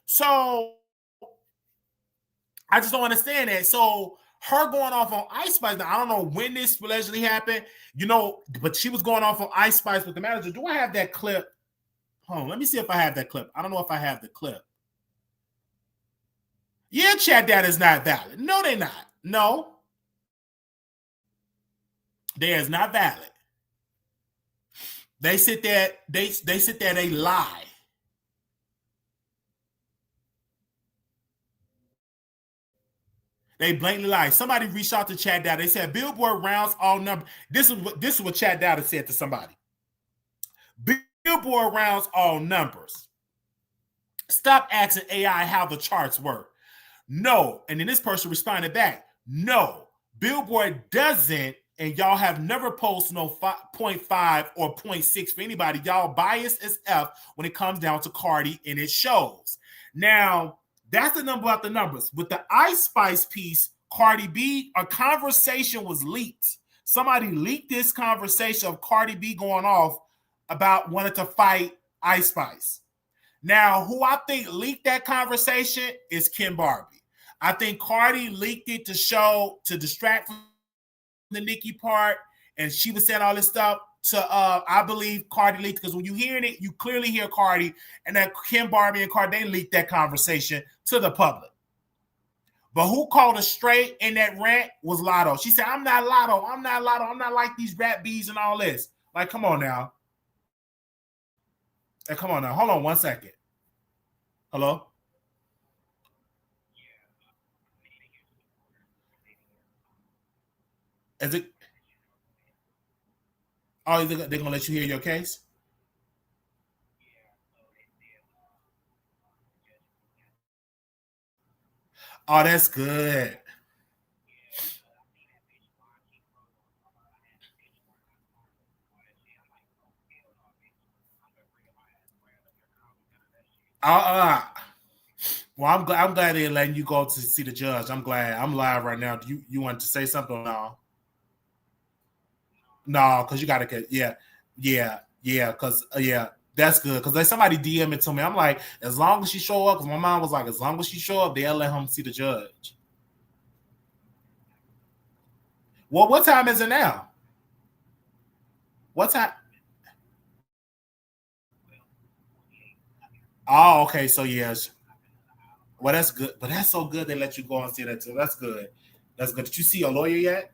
So I just don't understand that. So her going off on Ice Spice, now, I don't know when this allegedly happened, but she was going off on Ice Spice with the manager. Do I have that clip? Hold on, let me see if I have that clip. I don't know if I have the clip. Yeah, chat data is not valid. No, they're not. No. They is not valid. They sit there, they sit there, they lie. They blatantly lie. Somebody reached out to Chat Data. They said Billboard rounds all numbers. This is what Chat Data said to somebody. Billboard rounds all numbers. Stop asking AI how the charts work. No. And then this person responded back, no, Billboard doesn't, and y'all have never posted no 0.5 or 0.6 for anybody. Y'all biased as F when it comes down to Cardi, and it shows. Now, that's the number about the numbers. With the Ice Spice piece, Cardi B, a conversation was leaked. Somebody leaked this conversation of Cardi B going off about wanting to fight Ice Spice. Now, who I think leaked that conversation is Kim Barbie. I think Cardi leaked it to distract from the Nicki part, and she was saying all this stuff I believe Cardi leaked, because when you hearing it, you clearly hear Cardi, and that Kim Barbie and Cardi, they leaked that conversation to the public. But who called her straight in that rant was Lotto. She said, I'm not Lotto. I'm not Lotto. I'm not like these rap bees and all this. Like, come on now. Hey, come on now. Hold on 1 second. Hello? Is it? Oh, they're going to let you hear your case? Oh, that's good. Well, I'm glad they're letting you go to see the judge. I'm glad. I'm live right now. Do you want to say something or no? No, because you got to get, yeah, because, yeah, that's good. Because there's somebody DM it to me. I'm like, as long as she show up, because my mom was like, as long as she show up, they'll let him see the judge. Well, what time is it now? What time? Oh, okay. So, yes. Well, that's good. But that's so good they let you go and see that too. That's good. That's good. Did you see your lawyer yet?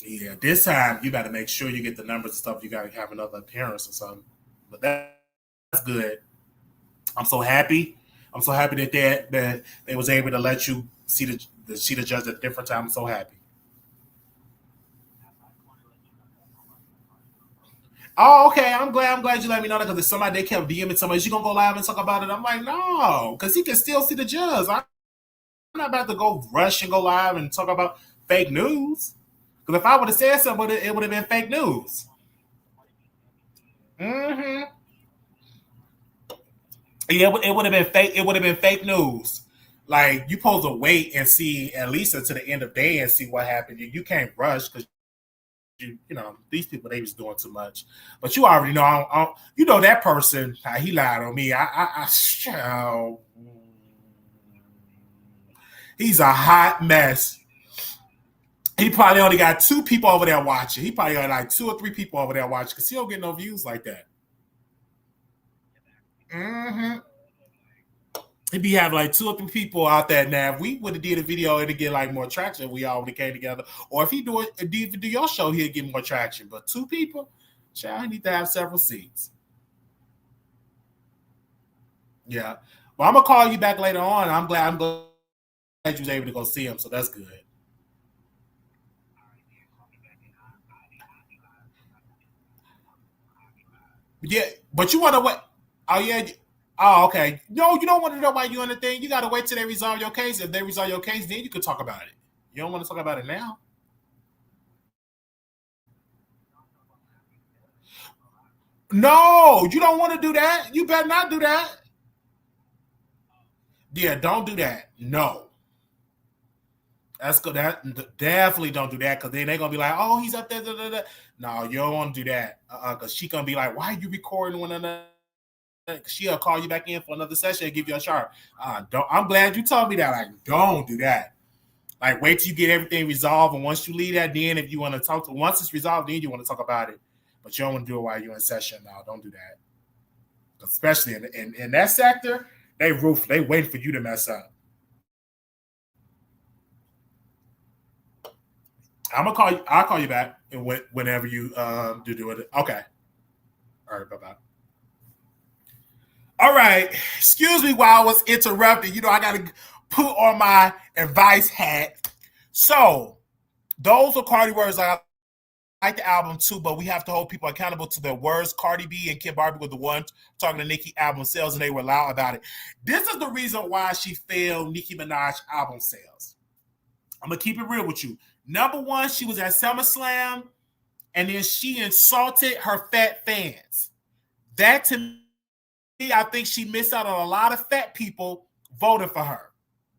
Yeah, this time you got to make sure you get the numbers and stuff. You got to have another appearance or something. But that's good. I'm so happy. I'm so happy that they was able to let you see the judge at a different time. I'm so happy. Oh, okay. I'm glad. I'm glad you let me know that, because if somebody they kept DMing somebody, is you gonna go live and talk about it? I'm like, no, because he can still see the judge. I'm not about to go rush and go live and talk about fake news. Because if I would have said something, it would have been fake news. Mm-hmm. Yeah, it would have been fake. It would have been fake news. Like, you supposed to wait and see at least until the end of the day and see what happened. You can't rush, because you know these people, they was doing too much. But you already know. You know that person. He lied on me. He's a hot mess. He probably only got 2 people over there watching. He probably got like 2 or 3 people over there watching, because he don't get no views like that. Mm-hmm. He'd be having like 2 or 3 people out there. Now, if we would have did a video, it'd get like more traction. We all would have came together. Or if he do your show, he'll get more traction. But 2 people, child, he need to have several seats. Yeah. Well, I'm gonna call you back later on. I'm glad you was able to go see him. So that's good. Yeah, but you want to wait. Oh yeah. Oh, okay. No, you don't want to know why you on the thing. You got to wait till they resolve your case. If they resolve your case, then you can talk about it. You don't want to talk about it now. No, you don't want to do that. You better not do that. Yeah, don't do that. No, that's good. That definitely don't do that, because then they're gonna be like, "Oh, he's up there." Da, da, da. No, you don't want to do that, because she gonna be like, "Why are you recording one another?" She'll call you back in for another session and give you a chart. Don't. I'm glad you told me that. Like, don't do that. Like, wait till you get everything resolved, and once you leave that, then if you want to talk to, once it's resolved, then you want to talk about it. But you don't want to do it while you're in session. No, don't do that. Especially in that sector, they wait for you to mess up. I'm gonna call you. I'll call you back and whenever you do it. Okay. All right. Bye bye. All right. Excuse me while I was interrupted. I got to put on my advice hat. So Those are Cardi words. I like the album too, but we have to hold people accountable to their words. Cardi B and Kid Barbie were the ones talking to Nicki album sales, and they were loud about it. This is the reason why she failed Nicki Minaj album sales. I'm gonna keep it real with you. Number one, she was at SummerSlam, and then she insulted her fat fans. That to me, I think she missed out on a lot of fat people voting for her.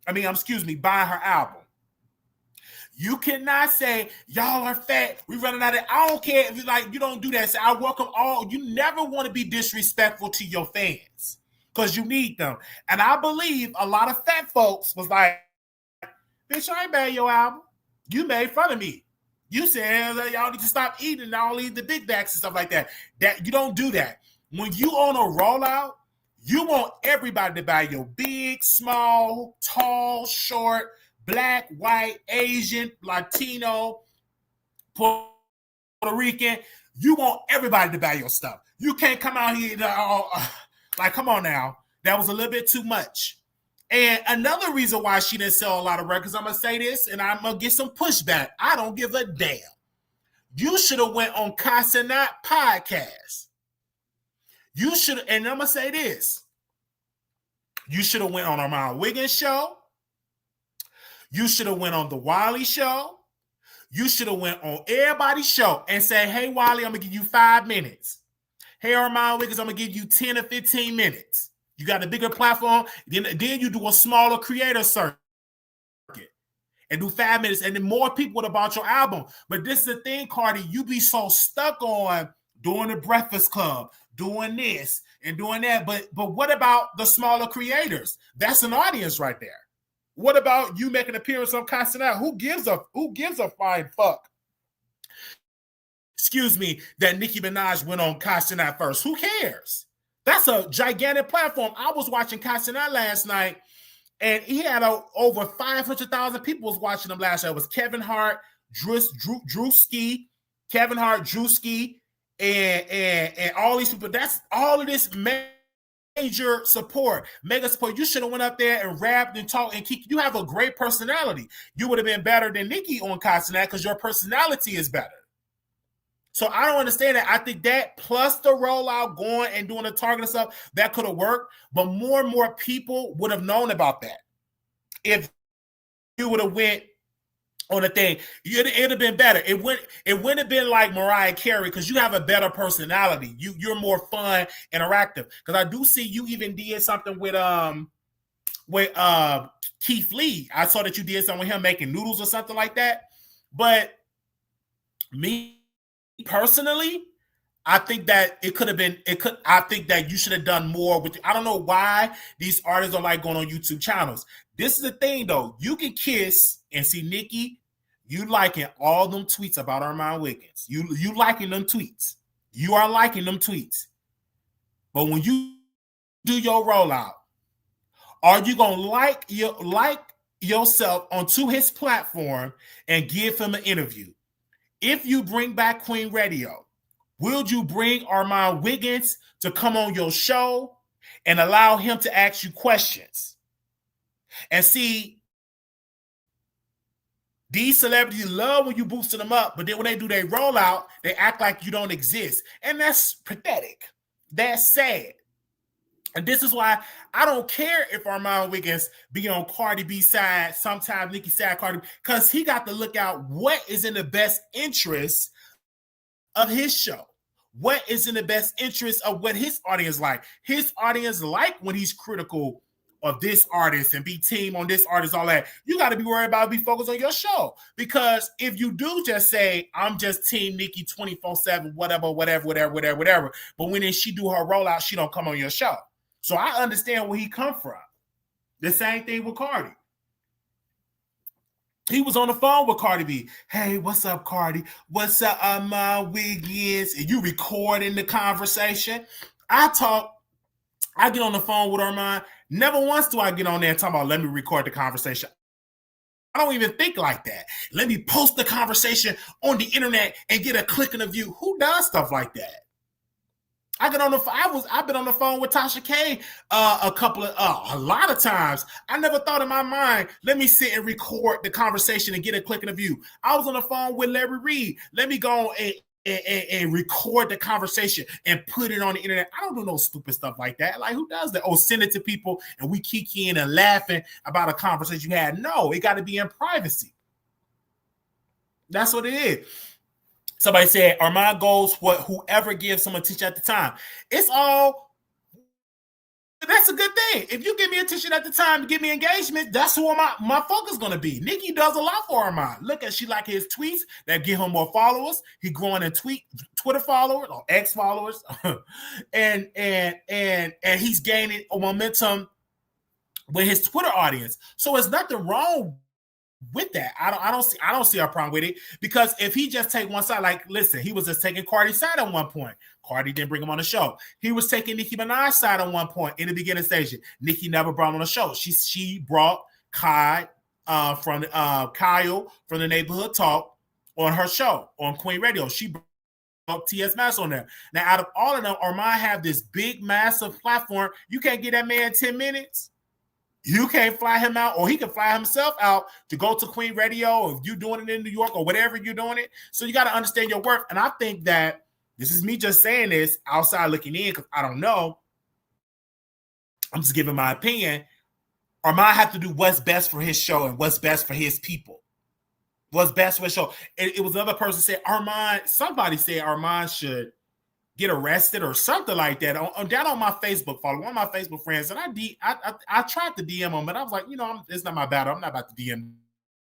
Buying her album. You cannot say, y'all are fat, we running out of, I don't care if you don't do that. Say, I welcome all. You never want to be disrespectful to your fans because you need them. And I believe a lot of fat folks was like, bitch, I ain't bad your album. You made fun of me. You said y'all need to stop eating and all eat the Big Macs and stuff like that. That you don't do that. When you on a rollout, you want everybody to buy your big, small, tall, short, Black, white, Asian, Latino, Puerto Rican. You want everybody to buy your stuff. You can't come out here come on now. That was a little bit too much. And another reason why she didn't sell a lot of records, I'm going to say this, and I'm going to get some pushback. I don't give a damn. You should have went on Casanat podcast. You should, and I'm going to say this. You should have went on Armand Wiggins show. You should have went on the Wiley show. You should have went on everybody's show and said, hey, Wiley, I'm going to give you 5 minutes. Hey, Armand Wiggins, I'm going to give you 10 or 15 minutes. You got a bigger platform. Then you do a smaller creator circuit and do 5 minutes. And then more people would have bought your album. But this is the thing, Cardi. You be so stuck on doing the Breakfast Club, doing this and doing that. But what about the smaller creators? That's an audience right there. What about you making an appearance on Casanat? Who gives a flying fuck? Excuse me, that Nicki Minaj went on Casanat first. Who cares? That's a gigantic platform. I was watching Casanat last night, and he had over 500,000 people was watching him last night. It was Kevin Hart, Drewski, Kevin Hart, Drewski, and all these people. That's all of this major support, mega support. You should have went up there and rapped and talked and you have a great personality. You would have been better than Nicki on Casanat because your personality is better. So I don't understand that. I think that plus the rollout going and doing the targeted stuff, that could have worked. But more and more people would have known about that. If you would have went on a thing, it'd have been better. It wouldn't have been like Mariah Carey because you have a better personality. You're more fun, interactive. Because I do see you even did something with Keith Lee. I saw that you did something with him making noodles or something like that. But me personally, I think that I think that you should have done more with. I don't know why these artists don't like going on YouTube channels. This is the thing, though. You can kiss and see Nicki. You liking all them tweets about Armand Wiggins. You liking them tweets. You are liking them tweets. But when you do your rollout, are you gonna like yourself onto his platform and give him an interview? If you bring back Queen Radio, will you bring Armand Wiggins to come on your show and allow him to ask you questions? And see, these celebrities love when you boosting them up, but then when they do their rollout, they act like you don't exist. And that's pathetic. That's sad. And this is why I don't care if Armand Wiggins be on Cardi B's side, sometimes Nicki side, Cardi, because he got to look out what is in the best interest of his show. What is in the best interest of what his audience like. His audience like when he's critical of this artist and be team on this artist, all that. You got to be worried about be focused on your show. Because if you do just say, I'm just team Nicki 24/7, whatever. But when she do her rollout, she don't come on your show. So I understand where he come from. The same thing with Cardi. He was on the phone with Cardi B. Hey, what's up, Cardi? What's up, Wiggins? And you recording the conversation. I get on the phone with Armand. Never once do I get on there and talk about, let me record the conversation. I don't even think like that. Let me post the conversation on the internet and get a click and a view. Who does stuff like that? I've been on the phone with Tasha K a lot of times. I never thought in my mind, let me sit and record the conversation and get a click and a view. I was on the phone with Larry Reed. Let me go and record the conversation and put it on the internet. I don't do no stupid stuff like that. Like, who does that? Oh, send it to people and we kikiing and laughing about a conversation you had. No, it got to be in privacy. That's what it is. Somebody said, Armand goes what whoever gives some attention at the time. It's all, that's a good thing. If you give me attention at the time to give me engagement, that's who my focus going to be. Nicki does a lot for Armand. Look at, she like his tweets that give him more followers. He growing in Twitter followers or X followers. and he's gaining momentum with his Twitter audience. So there's nothing wrong with that. I don't see a problem with it, because if he just take one side, like, listen, he was just taking Cardi's side at one point. Cardi didn't bring him on the show. He was taking Nicki Minaj's side at one point in the beginning station. Nicki never brought him on the show. She brought Kyle from the Neighborhood Talk on her show on Queen Radio. She brought T.S. Mass on there. Now, out of all of them, Armand have this big, massive platform. You can't get that man 10 minutes. You can't fly him out, or he can fly himself out to go to Queen Radio, if you're doing it in New York or whatever you're doing it. So you got to understand your worth. And I think that this is me just saying this outside looking in, because I don't know. I'm just giving my opinion. Armand have to do what's best for his show and what's best for his people. What's best for his show. It was another person said somebody said Armand should get arrested or something like that. Down on my Facebook follow, one of my Facebook friends, and I tried to DM him, but I was like, it's not my battle. I'm not about to DM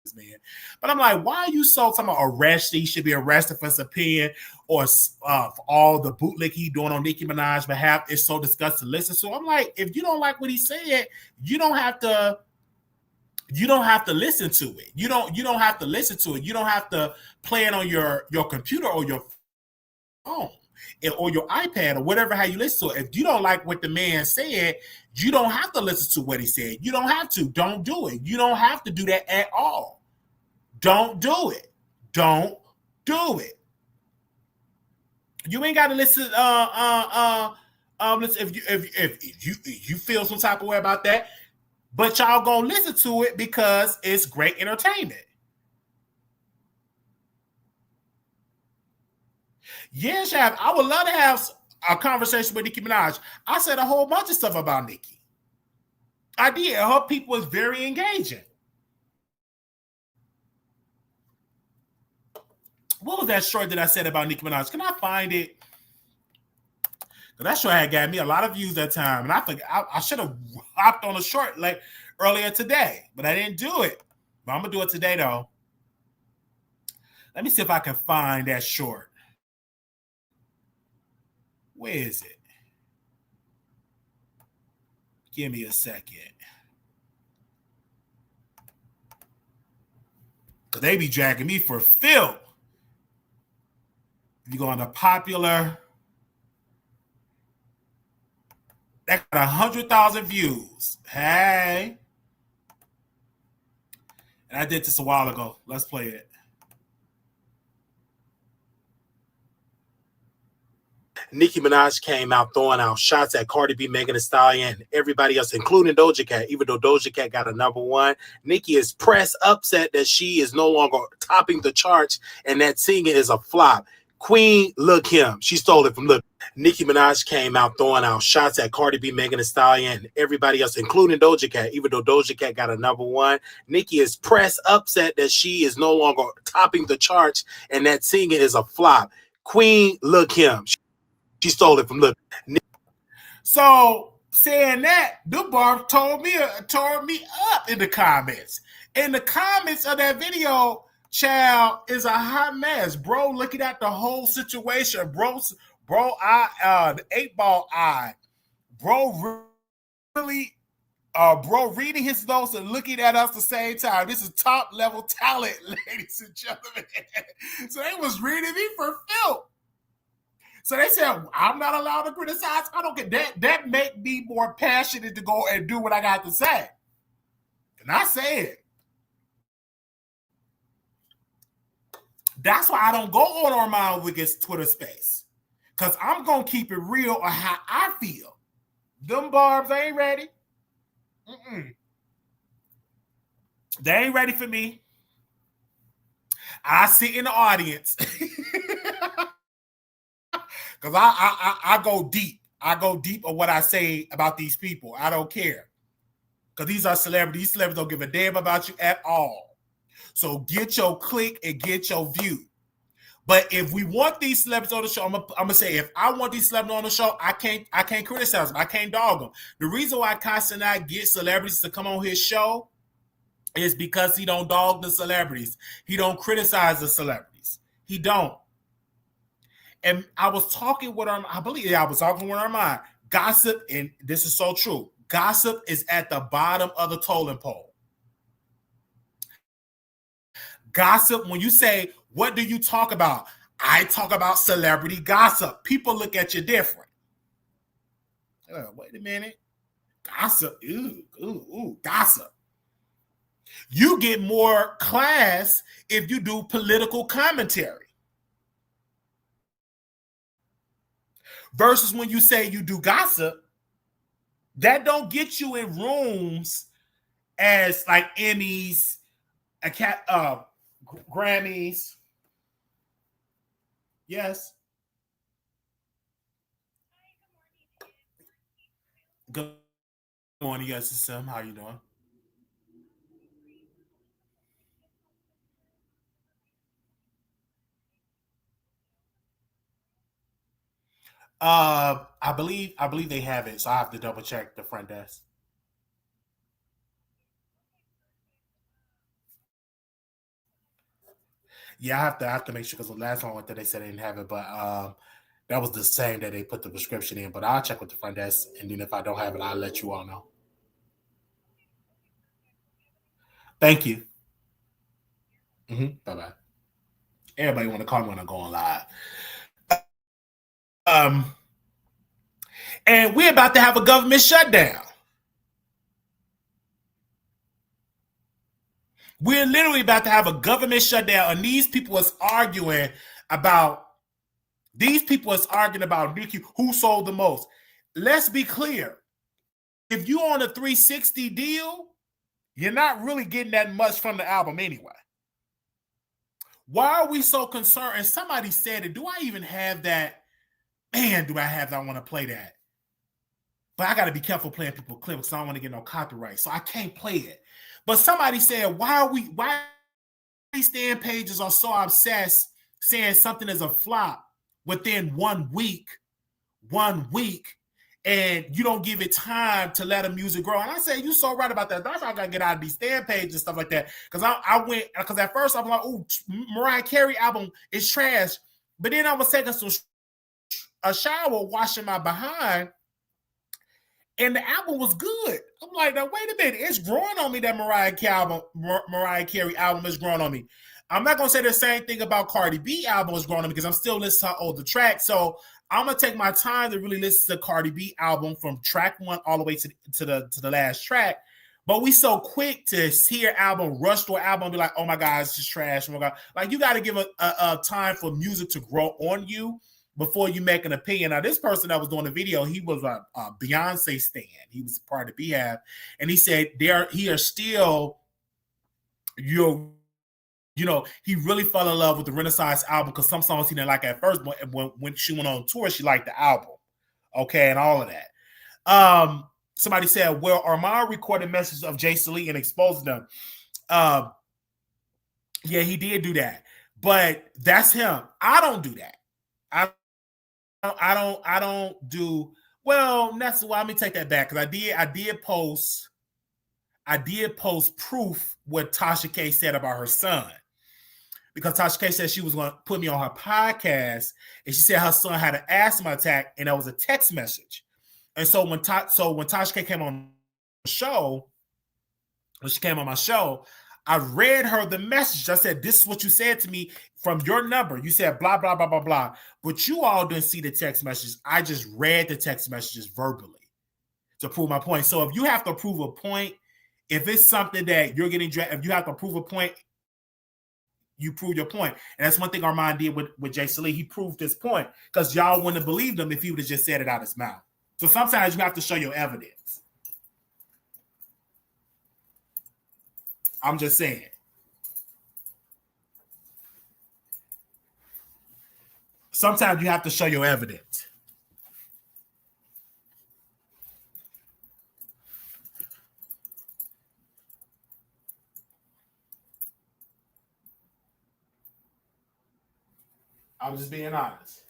this man. But I'm like, why are you so talking about arrested? He should be arrested for his opinion, or for all the bootleg he doing on Nicki Minaj's behalf. It's so disgusting to listen to. I'm like, if you don't like what he said, you don't have to listen to it. You don't have to listen to it. You don't have to play it on your computer or your phone or your iPad or whatever, how you listen to it. If you don't like what the man said, you don't have to listen to what he said. You don't have to. Don't do it. You don't have to do that at all. Don't do it. Don't do it. You ain't got to listen. If you feel some type of way about that, but y'all gonna listen to it because it's great entertainment. Yeah, Shav, I would love to have a conversation with Nicki Minaj. I said a whole bunch of stuff about Nicki. I did. Her people is very engaging. What was that short that I said about Nicki Minaj? Can I find it? That short had got me a lot of views that time, and I think I should have hopped on a short like earlier today, but I didn't do it. But I'm gonna do it today though. Let me see if I can find that short. Where is it? Give me a second. Because they be dragging me for filth. If you go on the popular, that got 100,000 views. Hey. And I did this a while ago. Let's play it. Nicki Minaj came out throwing out shots at Cardi B, Megan Thee Stallion, and everybody else, including Doja Cat. Even though Doja Cat got a #1, Nicki is press upset that she is no longer topping the charts and that singing is a flop. Queen, look him. She stole it from look. Nicki Minaj came out throwing out shots at Cardi B, Megan Thee Stallion, and everybody else, including Doja Cat. Even though Doja Cat got a #1, Nicki is press upset that she is no longer topping the charts and that singing is a flop. Queen, look him. She stole it from look. So saying that, the bar tore me up in the comments. In the comments of that video, child, is a hot mess, bro. Looking at the whole situation, bro, the 8-ball eye, bro, really, bro, reading his notes and looking at us at the same time. This is top level talent, ladies and gentlemen. So they was reading me for filth. So they said, I'm not allowed to criticize. I don't get that. That make me more passionate to go and do what I got to say. And I say it. That's why I don't go on Armand Wicked's Twitter space. Because I'm going to keep it real or how I feel. Them barbs ain't ready. Mm-mm. They ain't ready for me. I sit in the audience. Because I go deep. I go deep on what I say about these people. I don't care. Because these are celebrities. These celebrities don't give a damn about you at all. So get your click and get your view. But if we want these celebrities on the show, I'm gonna say if I want these celebrities on the show, I can't criticize them. I can't dog them. The reason why Cassie and I get celebrities to come on his show is because he don't dog the celebrities. He don't criticize the celebrities. He don't. And I was talking with her, I believe I was talking with her mind. Gossip, and this is so true. Gossip is at the bottom of the totem pole. Gossip, when you say, what do you talk about? I talk about celebrity gossip. People look at you different. Wait a minute. Gossip. Ooh, gossip. You get more class if you do political commentary. Versus when you say you do gossip, that don't get you in rooms as like Emmys, Grammys. Yes. Good morning, yes, Sim. How you doing? I believe they have it, so I have to double check the front desk. Yeah, I have to make sure because the last one I went there, they said they didn't have it, but that was the same that they put the prescription in. But I'll check with the front desk, and then if I don't have it, I'll let you all know. Thank you. Bye bye. Everybody want to call me when I'm going live. Um, and we're about to have a government shutdown. We're literally about to have a government shutdown, and these people is arguing about Nicki who sold the most. Let's be clear. If you on a 360 deal, you're not really getting that much from the album anyway. Why are we so concerned? And somebody said it. Do I even have that? Man, do I have that? I want to play that. But I got to be careful playing people clips because I don't want to get no copyright. So I can't play it. But somebody said, why these stand pages are so obsessed saying something is a flop within 1 week, and you don't give it time to let the music grow. And I said, you're so right about that. That's how I got to get out of these stand pages and stuff like that. Because because at first I was like, oh, Mariah Carey album is trash. But then I was taking a shower, washing my behind, and the album was good. I'm like, now wait a minute, it's growing on me. That Mariah Carey album is growing on me. I'm not gonna say the same thing about Cardi B album is growing on me because I'm still listening to older tracks. So I'm gonna take my time to really listen to Cardi B album from track 1 all the way to the last track. But we so quick to hear album, rush to an album, and be like, oh my God, it's just trash. Oh my God. Like you got to give a time for music to grow on you before you make an opinion. Now, this person that was doing the video, he was a Beyonce stan. He was part of Beehive, and he said he are still he really fell in love with the Renaissance album because some songs he didn't like at first, but when she went on tour, she liked the album, okay, and all of that. Somebody said, well, Armand recorded messages of Jay Lee and exposed them. Yeah, he did do that, but that's him. I don't do that. I don't do well. That's why. Let me take that back because I did post proof what Tasha K said about her son, because Tasha K said she was going to put me on her podcast, and she said her son had an asthma attack, and that was a text message. And so when Tasha K came on the show, when she came on my show, I read her the message. I said, this is what you said to me from your number. You said blah, blah, blah, blah, blah. But you all didn't see the text messages. I just read the text messages verbally to prove my point. So if you have to prove a point, if it's something that you're getting, if you have to prove a point, you prove your point. And that's one thing Armand did with Jay Salee. He proved his point because y'all wouldn't have believed him if he would have just said it out his mouth. So sometimes you have to show your evidence. I'm just saying. Sometimes you have to show your evidence. I'm just being honest.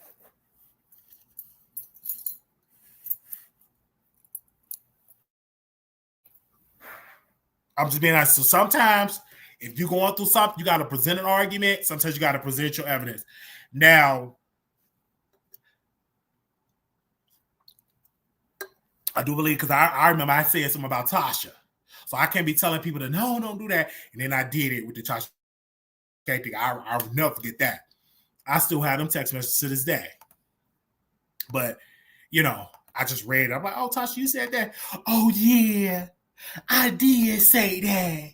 I'm just being honest. So sometimes if you're going through something, you got to present an argument. Sometimes you got to present your evidence. Now, I do believe, because I remember I said something about Tasha. So I can't be telling people that, no, don't do that. And then I did it with the Tasha K thing. I'll never forget that. I still have them text messages to this day. But, you know, I just read it. I'm like, oh, Tasha, you said that? Oh, yeah, I did say that.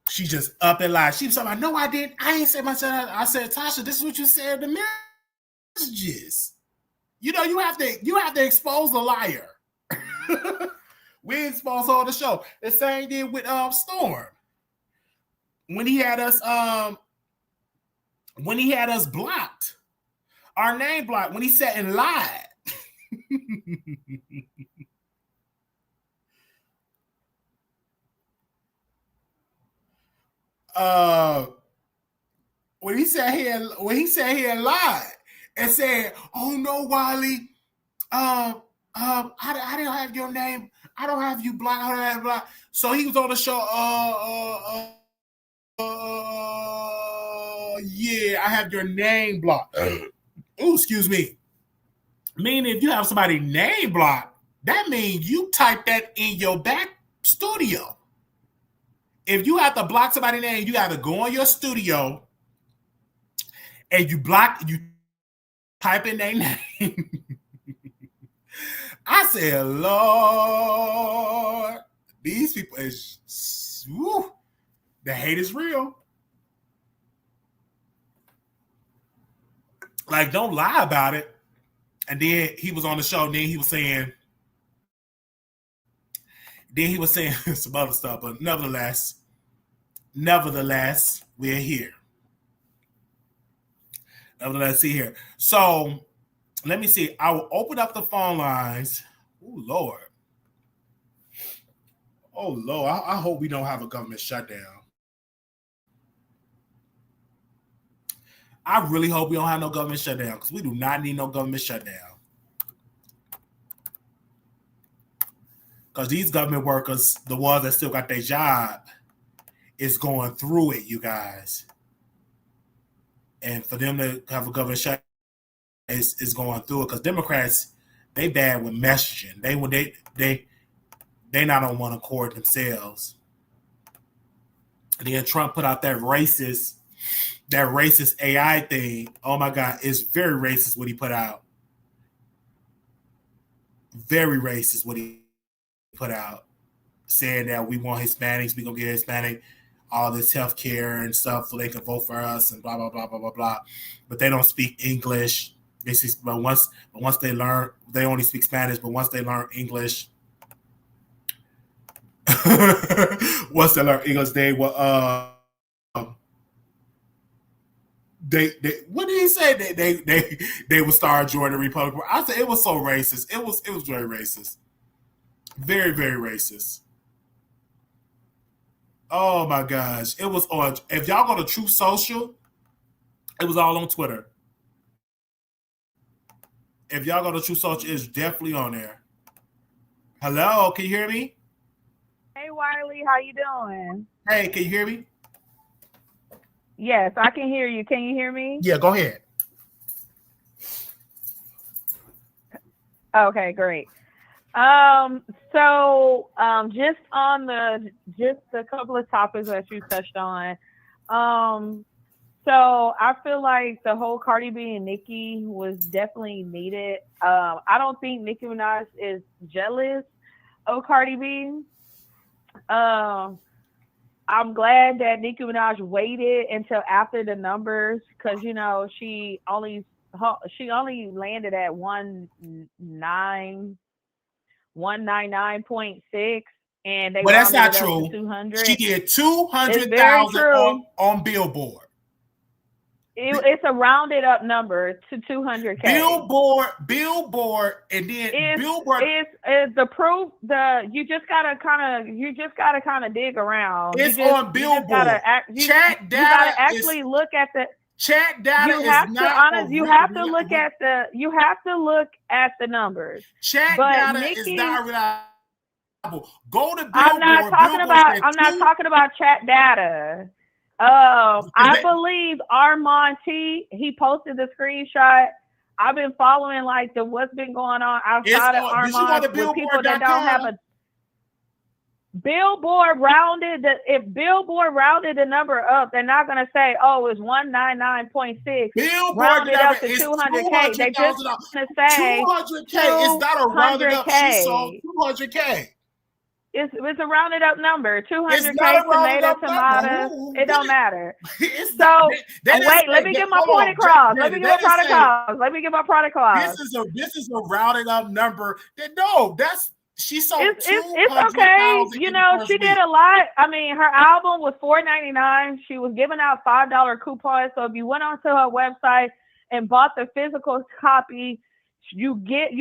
She just up and lied. She was like, no, I didn't. I ain't say myself. I said, Tasha, this is what you said in the messages. You know, you have to expose the liar. We exposed her on the show. The same thing with Storm. When he had us blocked, our name blocked, when he sat and lied. When he sat here and lied and said, "Oh no, Wiley, I didn't have your name. I don't have you blocked. I don't have blocked." So he was on the show. Yeah, I have your name blocked. Oh, excuse me. Meaning, if you have somebody's name blocked, that means you type that in your back studio. If you have to block somebody's name, you have to go on your studio and you type in their name. I said, Lord, these people is, woo, the hate is real. Like, don't lie about it. And then he was on the show, and then he was saying some other stuff, but nevertheless, we're here. Nevertheless, see here. So let me see. I will open up the phone lines. Oh, Lord. Oh, Lord. I hope we don't have a government shutdown. I really hope we don't have no government shutdown, because we do not need no government shutdown. Because these government workers, the ones that still got their job, is going through it, you guys. And for them to have a government shutdown is going through it, because Democrats, they bad with messaging. They not on one accord themselves. And then Trump put out that racist AI thing. Oh my God, it's very racist what he put out. Very racist what he put out, saying that we want Hispanics, we gonna get Hispanic all this health care and stuff so they can vote for us and blah blah blah blah blah blah. But they don't speak English. But once they learn, they only speak Spanish. But once they learn English, they will. They what did he say? They will start joining the Republican. I said it was so racist. It was very racist. Very, very racist. Oh my gosh. It was on. If y'all go to Truth Social, it was all on Twitter. If y'all go to Truth Social, it's definitely on there. Hello, can you hear me? Hey Wiley, how you doing? Hey, can you hear me? Yes, I can hear you. Can you hear me? Yeah, go ahead. Okay, great. Just on a couple of topics that you touched on. So I feel like the whole Cardi B and Nicki was definitely needed. I don't think Nicki Minaj is jealous of Cardi B. I'm glad that Nicki Minaj waited until after the numbers, because you know she only landed at 199.6, and they But that's rounded not it up to true. 200. She did It's 200,000 true. on Billboard. It's a rounded up number to 200K. Billboard, and then Billboard. It's the proof. You just gotta kind of dig around. It's on Billboard. Chat data. You gotta actually look at the chat data. You have to look at the numbers. Chat data is not reliable. Go to Billboard. I'm not talking about chat data. I believe Armand T. He posted the screenshot. I've been following like what's been going on outside of Armand with people that don't have a Billboard rounded. If Billboard rounded the number up, they're not gonna say, "Oh, it's 199.6." Billboard rounded up to 200K. They just gonna say 200K. It's not a rounded up. She sold 200K. It's a rounded up number. 200K tomatoes. It don't matter. Let me get my point across. Let me get my product across. This is a rounded up number. She sold. It's okay. You know, she did a lot. I mean, her album was $4.99. She was giving out $5 coupons. So if you went onto her website and bought the physical copy, you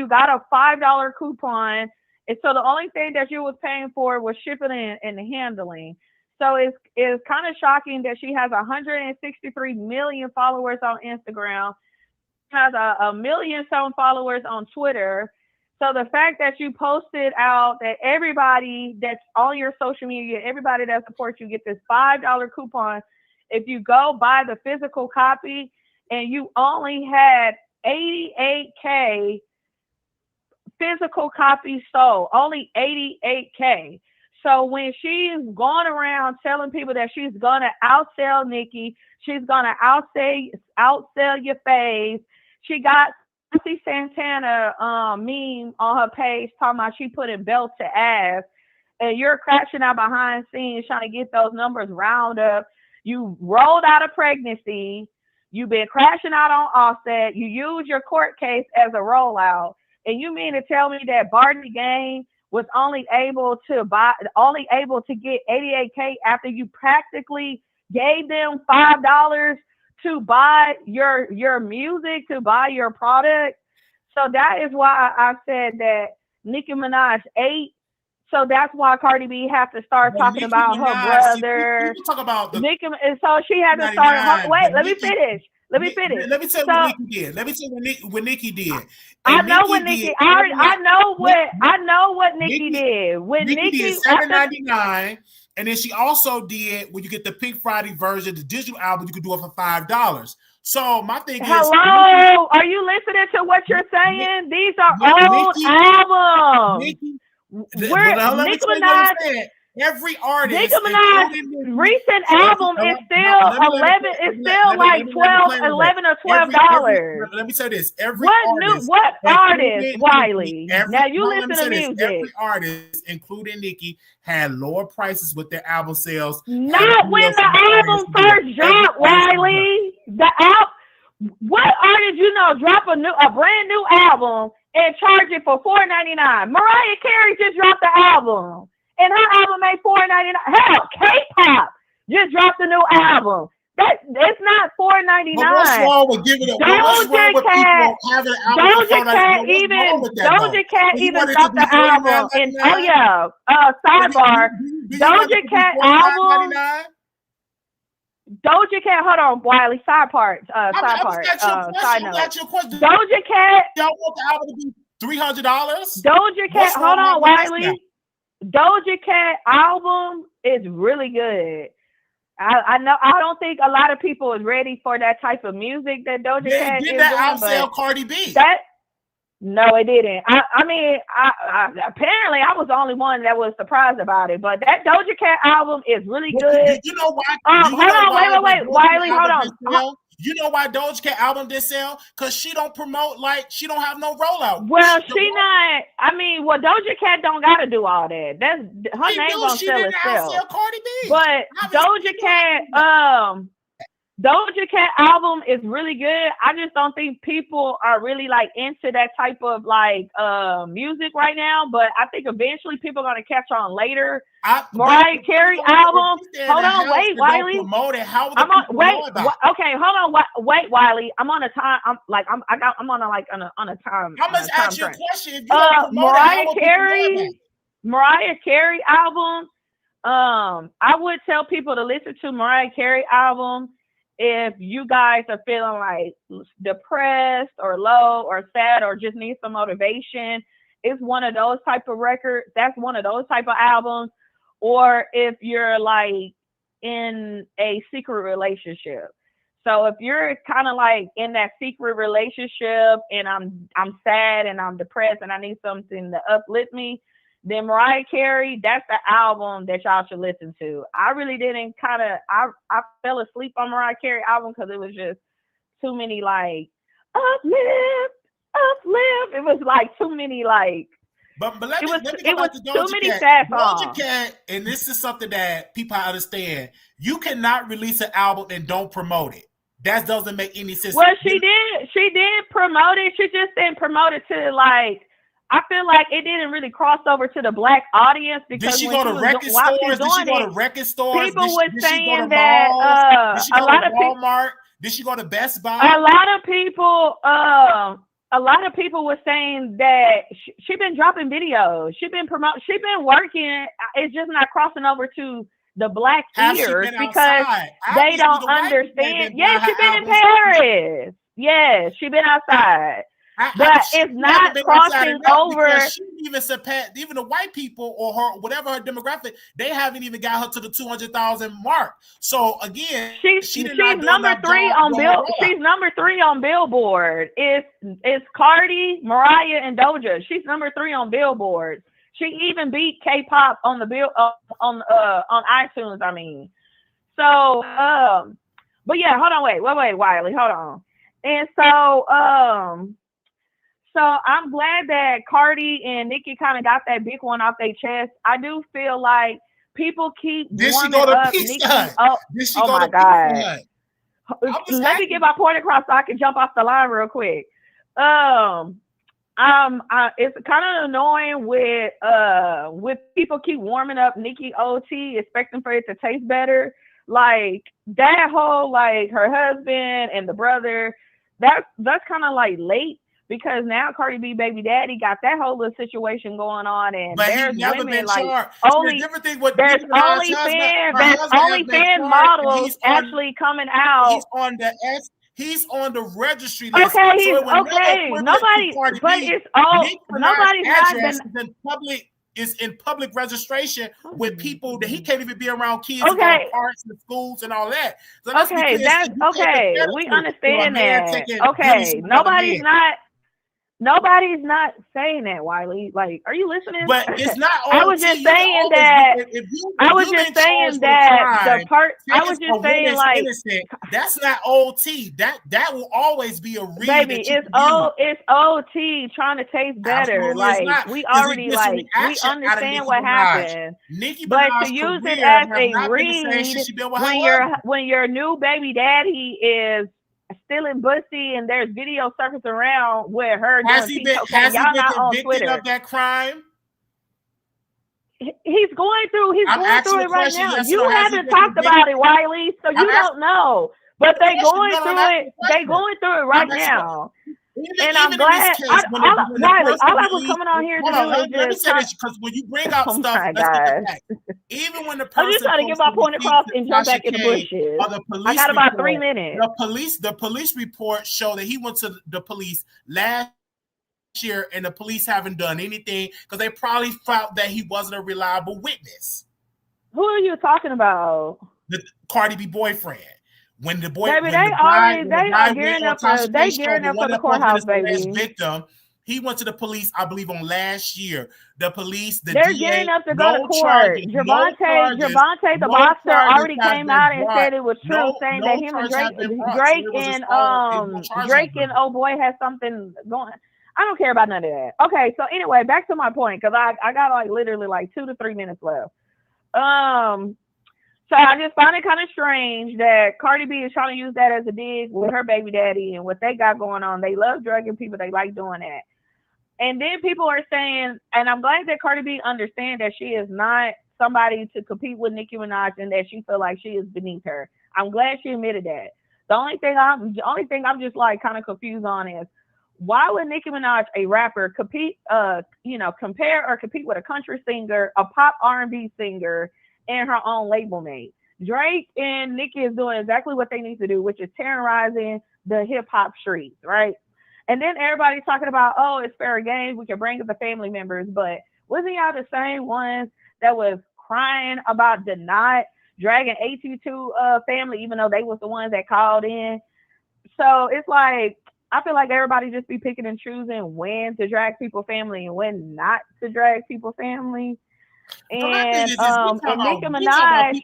got a $5 coupon. And so the only thing that you was paying for was shipping and the handling. So it's kind of shocking that she has 163 million followers on Instagram, has a million some followers on Twitter. So the fact that you posted out that everybody that's on your social media, everybody that supports you, get this $5 coupon if you go buy the physical copy, and you only had 88K physical copies sold, only 88K. So when she's going around telling people that she's gonna outsell Nicki, she's gonna outsell your face, she got Nancy Santana meme on her page talking about she putting belt to ass, and you're crashing out behind scenes trying to get those numbers round up. You rolled out of pregnancy. You've been crashing out on Offset. You use your court case as a rollout. And you mean to tell me that Barney Gang was only able to get 88K after you practically gave them $5 to buy your music, to buy your product? So that is why I said that Nicki Minaj ate. So that's why Cardi B have to start talking about her brother. People talk about Nicki, and so she had to start. Wait, let me finish. Let me tell you what Nicki did. Let me tell you what Nicki did. I know what Nicki. I know what Nicki did. When Nicki did $7.99, and then she also did, when you get the Pink Friday version, the digital album, you can do it for $5. So my thing is, hello, are you listening to what you're saying? These are old albums. Nicki Minaj. Every artist, Nicki Minaj's recent album is still 11. It's still like 12, 11 or $12. Let me say this: what artist, Wiley? Now you listen to music. Every artist, including Nicki, had lower prices with their album sales. Not when the album first dropped, Wiley. What artist you know drop a brand new album and charge it for $4.99? Mariah Carey just dropped the album, and her album made $4.99. Hell, K-pop just dropped a new album. It's not $4.99. What's wrong with giving it? Doja Cat even dropped the album. And sidebar, Doja Cat album. Doja Cat, hold on, Wiley. Side note. Doja Cat. Y'all want the album to be $300? Doja Cat, hold on, Wiley. Doja Cat album is really good. I know. I don't think a lot of people is ready for that type of music that Doja Cat is. Did that outsell Cardi B? No, it didn't. I mean, apparently I was the only one that was surprised about it. But that Doja Cat album is really good. You know why? Hold on, wait, Wiley, hold on. You know why Doja Cat album didn't sell? Because she don't promote, like, she don't have no rollout. Well, well, Doja Cat don't got to do all that. That's her name gonna sell itself. Cardi B. But Doja Cat album is really good. I just don't think people are really like into that type of like music right now. But I think eventually people are gonna catch on later. Mariah Carey album. Hold on, wait, Wiley. Okay, hold on, wait, Wiley. I'm on a time. I'm on a time. I'm gonna ask you a question. Mariah Carey album. I would tell people to listen to Mariah Carey album if you guys are feeling like depressed or low or sad or just need some motivation. It's one of those type of records. That's one of those type of albums. Or if you're like in a secret relationship. So if you're kind of like in that secret relationship and I'm sad and I'm depressed and I need something to uplift me, then Mariah Carey, that's the album that y'all should listen to. I really didn't I fell asleep on Mariah Carey album because it was just too many like uplift. It was like too many like. But let me go back to Doja Cat. Doja Cat, and this is something that people understand. You cannot release an album and don't promote it. That doesn't make any sense. Well, she did promote it. She just didn't promote it to like. I feel like it didn't really cross over to the black audience because did she go to record stores? Did she go to record stores? People were saying that did she go to Walmart? Did she go to Best Buy? A lot of people were saying that she been dropping videos. She been working. It's just not crossing over to the black ears because they don't understand. Yeah, she been in Paris. Yes, she been outside. But it's not crossing over. She even surpassed even the white people or her whatever her demographic. They haven't even got her to the 200,000 mark. So again, she's number 3 on She's number 3 on Billboard. It's Cardi, Mariah, and Doja. She's number 3 on Billboard. She even beat K-pop on the on iTunes. I mean, so but yeah, hold on, wait, Wiley, hold on. And so I'm glad that Cardi and Nicki kind of got that big one off their chest. I do feel like people keep warming up Nicki. Oh my God. Let me get my point across so I can jump off the line real quick. It's kind of annoying with people keep warming up Nicki OT, expecting for it to taste better. Like that whole like her husband and the brother, that's kind of like late. Because now Cardi B baby daddy got that whole little situation going on, and but there's women like there's OnlyFans models actually coming out. He's on the registry list. Okay, nobody's is in public registration with people that he can't even be around kids in parks and schools and all that. So that's okay. We understand that. Okay, Nobody's not saying that, Wiley. Like, are you listening? But it's not. I was just saying that. I was just saying that the part. I was just saying like that's not OT. That will always be a reason. Baby, it's OT trying to taste better. Like we already like we understand what happened. But to use it as a read when your new baby daddy is still in bussy and there's video surfacing around where her has he been convicted of that crime? He's going through it right now. You haven't talked about it, Wiley, so you don't know. But they're going through it. They're going through it right now. And I'm glad. Wiley, all I was coming on here to do is just. Let me say this because when you bring out stuff, even when the person I'm just trying to get my point across and jump back in the bushes. I got about 3 minutes. The police report show that he went to the police last year, and the police haven't done anything because they probably felt that he wasn't a reliable witness. Who are you talking about? The Cardi B boyfriend. When the boy, baby, they are gearing up for the courthouse, baby. Victim, He went to the police, I believe, on last year. The police, the they're DA, getting up to go to court. Javante, the boxer, already came out and said it was true, saying that him and Drake and oh boy has something going. I don't care about none of that. Okay, so anyway, back to my point, because I got like literally like 2 to 3 minutes left. So I just find it kind of strange that Cardi B is trying to use that as a dig with her baby daddy and what they got going on. They love drugging people. They like doing that. And then people are saying, and I'm glad that Cardi B understands that she is not somebody to compete with Nicki Minaj and that she feel like she is beneath her. I'm glad she admitted that. The only thing I'm just like kind of confused on is why would Nicki Minaj, a rapper, compare or compete with a country singer, a pop R&B singer, and her own label mate? Drake and Nicki is doing exactly what they need to do, which is terrorizing the hip hop streets, right? And then everybody's talking about, oh, it's fair game. We can bring up the family members, but wasn't y'all the same ones that was crying about the not dragging AT2 family, even though they was the ones that called in? So it's like, I feel like everybody just be picking and choosing when to drag people family and when not to drag people family. And Nicki Minaj,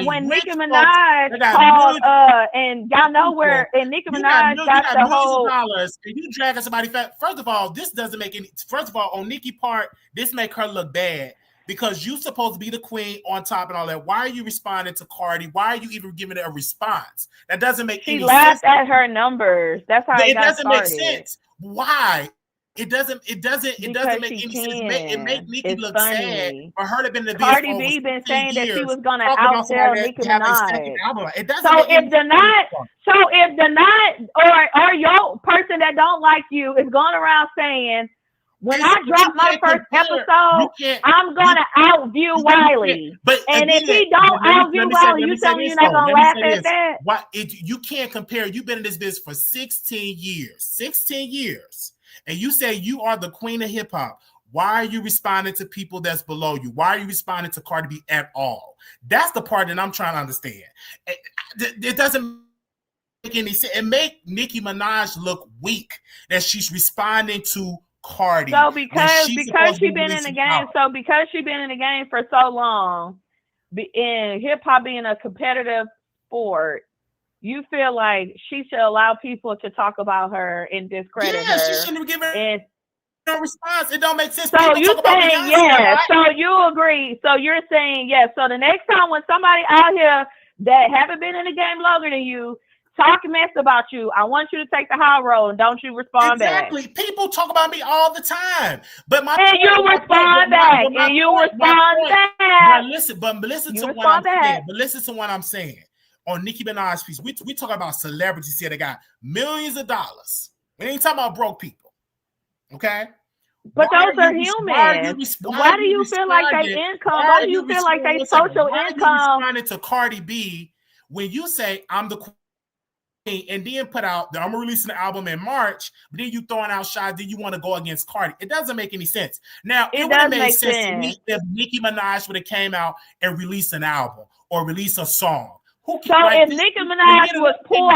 when Nicki Minaj called, and y'all know where, and Nicki Minaj got the whole dollars, and you dragging somebody. First of all, this doesn't make any. First of all, on Nicki part, this make her look bad because you supposed to be the queen on top and all that. Why are you responding to Cardi? Why are you even giving it a response? That doesn't make any sense. She laughed at her numbers. That's how it got started. Make sense. Why? It doesn't make any sense. It make Nicki look sad for her to be in the Cardi B been saying that she was gonna outsell Nicki Minaj. So if the not or your person that don't like you is going around saying, when I drop my first episode, I'm gonna outview Wiley. And if he don't outview Wiley, you tell me you're not gonna laugh at that? You can't compare. You've been in this business for 16 years. 16 years. And you say you are the queen of hip hop. Why are you responding to people that's below you? Why are you responding to Cardi B at all? That's the part that I'm trying to understand. It doesn't make any sense. It make Nicki Minaj look weak that she's responding to Cardi. So because she's been in the game, because she's been in the game for so long, in hip hop being a competitive sport, you feel like she should allow people to talk about her and discredit her. She shouldn't give her no response. It don't make sense. So you saying yes. Right? So you agree. So you're saying yes. So the next time when somebody out here that haven't been in the game longer than you talk mess about you, I want you to take the high road and don't you respond back. Exactly. People talk about me all the time. But you respond back. But listen to what I'm saying. But listen to what I'm saying. On Nicki Minaj's piece, we talk about celebrities here that got millions of dollars. We ain't talking about broke people, okay? But those are humans. Why do you feel like they income? Why do you feel like they social income? Why are you responding to Cardi B when you say I'm the queen and then put out that I'm releasing the album in March, but then you throwing out shots, then you want to go against Cardi? It doesn't make any sense. Now it would have made sense to me if Nicki Minaj would have came out and released an album or released a song. If Nicki Minaj was poor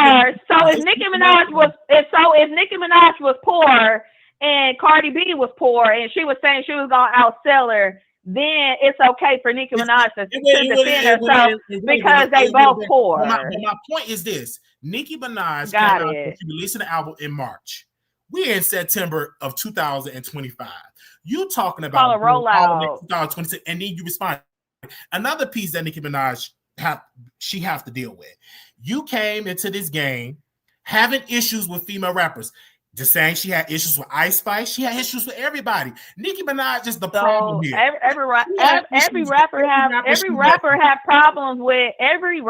and Cardi B was poor and she was saying she was gonna outsell her, then it's okay for Nicki Minaj to defend herself because they both poor. My point is this: Nicki Minaj came out and she released an album in March. We're in September of 2025. You talking about a rollout 2026, and then you respond. Another piece that Nicki Minaj have to deal with. You came into this game having issues with female rappers. Just saying she had issues with Ice Spice. She had issues with everybody. Nicki Minaj is the problem here. Every rapper have problems with every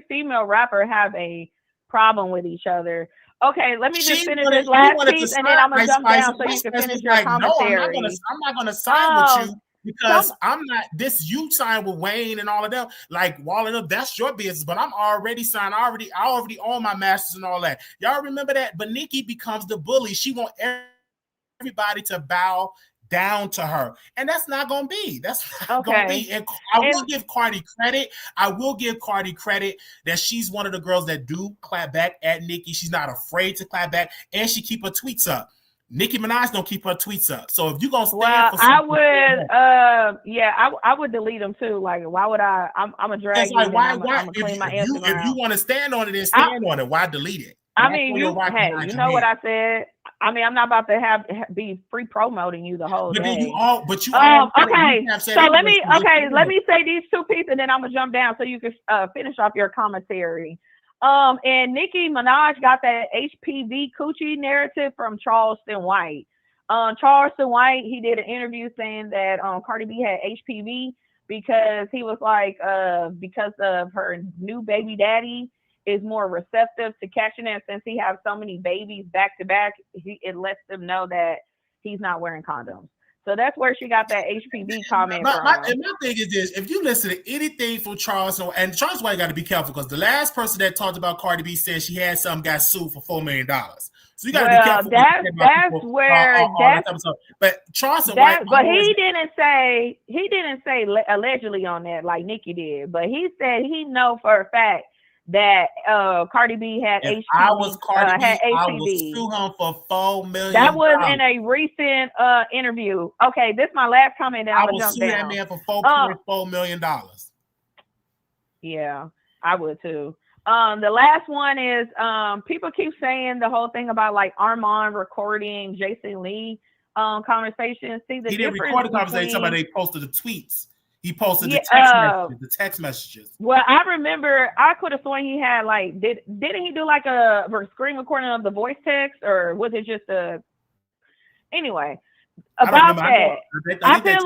female rapper have a problem with each other. Okay, let me just finish this last piece and then I'm gonna jump down so you can finish your commentary. No, I'm not gonna sign with you. Because I'm not this, you signed with Wayne and all of them, like walling up, that's your business. But I'm already signed, I already own my masters and all that. Y'all remember that? But Nicki becomes the bully. She wants everybody to bow down to her. And that's not gonna be. That's not gonna be. And I will give Cardi credit. That she's one of the girls that do clap back at Nicki. She's not afraid to clap back, and she keep her tweets up. Nicki Minaj don't keep her tweets up. So if you're gonna stand for something, I would delete them too. Like, why would I? I'm gonna drag you. Like, why? I'm gonna clean my Instagram. If you want to stand on it, then stand on it. Why delete it? I mean, you know what I said. I mean, I'm not about to be free promoting you the whole day. Okay. So let me say these two pieces, and then I'm gonna jump down so you can finish off your commentary. And Nicki Minaj got that HPV coochie narrative from Charleston White. Charleston White, he did an interview saying that Cardi B had HPV because he was like, because of her new baby daddy is more receptive to catching it, since he has so many babies back to back, it lets them know that he's not wearing condoms. So that's where she got that HPV comment from. And my thing is this: if you listen to anything from Charles White, got to be careful, because the last person that talked about Cardi B said she had something, got sued for $4 million. So you got to be careful. That's where but Charles White, but he didn't say allegedly on that like Nicki did, but he said he know for a fact that Cardi B had HPV. I was Cardi B, I would sue him for $4 million. That was in a recent interview. Okay, this is my last comment. Then I would jump down. That man for $4.4 million. Yeah, I would too. The last one is people keep saying the whole thing about like Armand recording Jason Lee conversations. See, he didn't record the conversation. Somebody posted the tweets. He posted the text messages. Well, I remember I could have sworn he had like didn't he do like a screen recording of the voice text, or was it just a anyway about that? I feel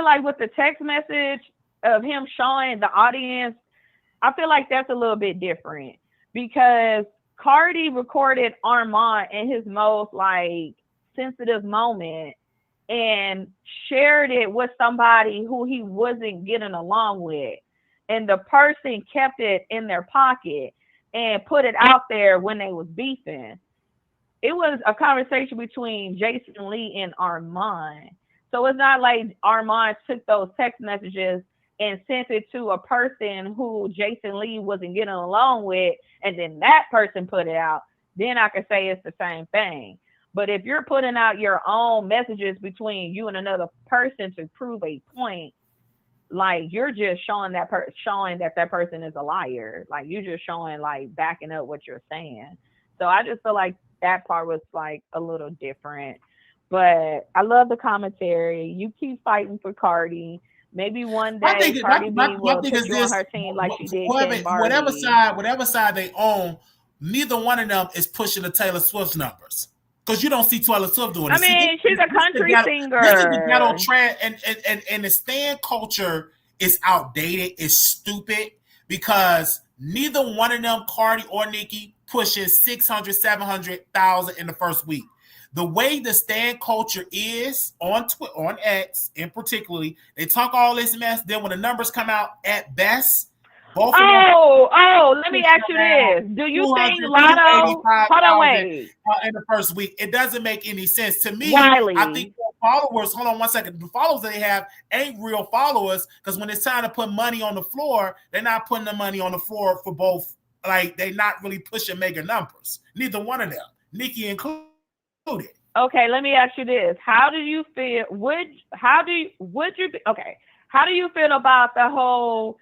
like with the text message of him showing the audience, I feel like that's a little bit different, because Cardi recorded Armand in his most like sensitive moment and shared it with somebody who he wasn't getting along with, and the person kept it in their pocket and put it out there when they was beefing. It was a conversation between Jason Lee and Armand, so it's not like Armand took those text messages and sent it to a person who Jason Lee wasn't getting along with, and then that person put it out. Then I could say it's the same thing. But if you're putting out your own messages between you and another person to prove a point, like you're just showing that that person is a liar. Like you're just showing like backing up what you're saying. So I just feel like that part was like a little different. But I love the commentary. You keep fighting for Cardi. Maybe one day Cardi B will put you on her team like she did. Whatever side they own, neither one of them is pushing the Taylor Swift numbers. Because you don't see Taylor Swift doing it. I mean, she's a country singer. This is the ghetto trend, and the stan culture is outdated. It's stupid, because neither one of them, Cardi or Nicki, pushes 600, 700,000 in the first week. The way the stan culture is on X, in particularly, they talk all this mess. Then when the numbers come out, at best, both of them. Let me ask you this: do you think Lotto? Hold on, wait. In the first week, it doesn't make any sense to me. Wiley. I think followers. Hold on 1 second. The followers that they have ain't real followers, because when it's time to put money on the floor, they're not putting the money on the floor for both. Like they're not really pushing mega numbers. Neither one of them, Nicki included. Okay, let me ask you this: how do you feel? How do you feel about the whole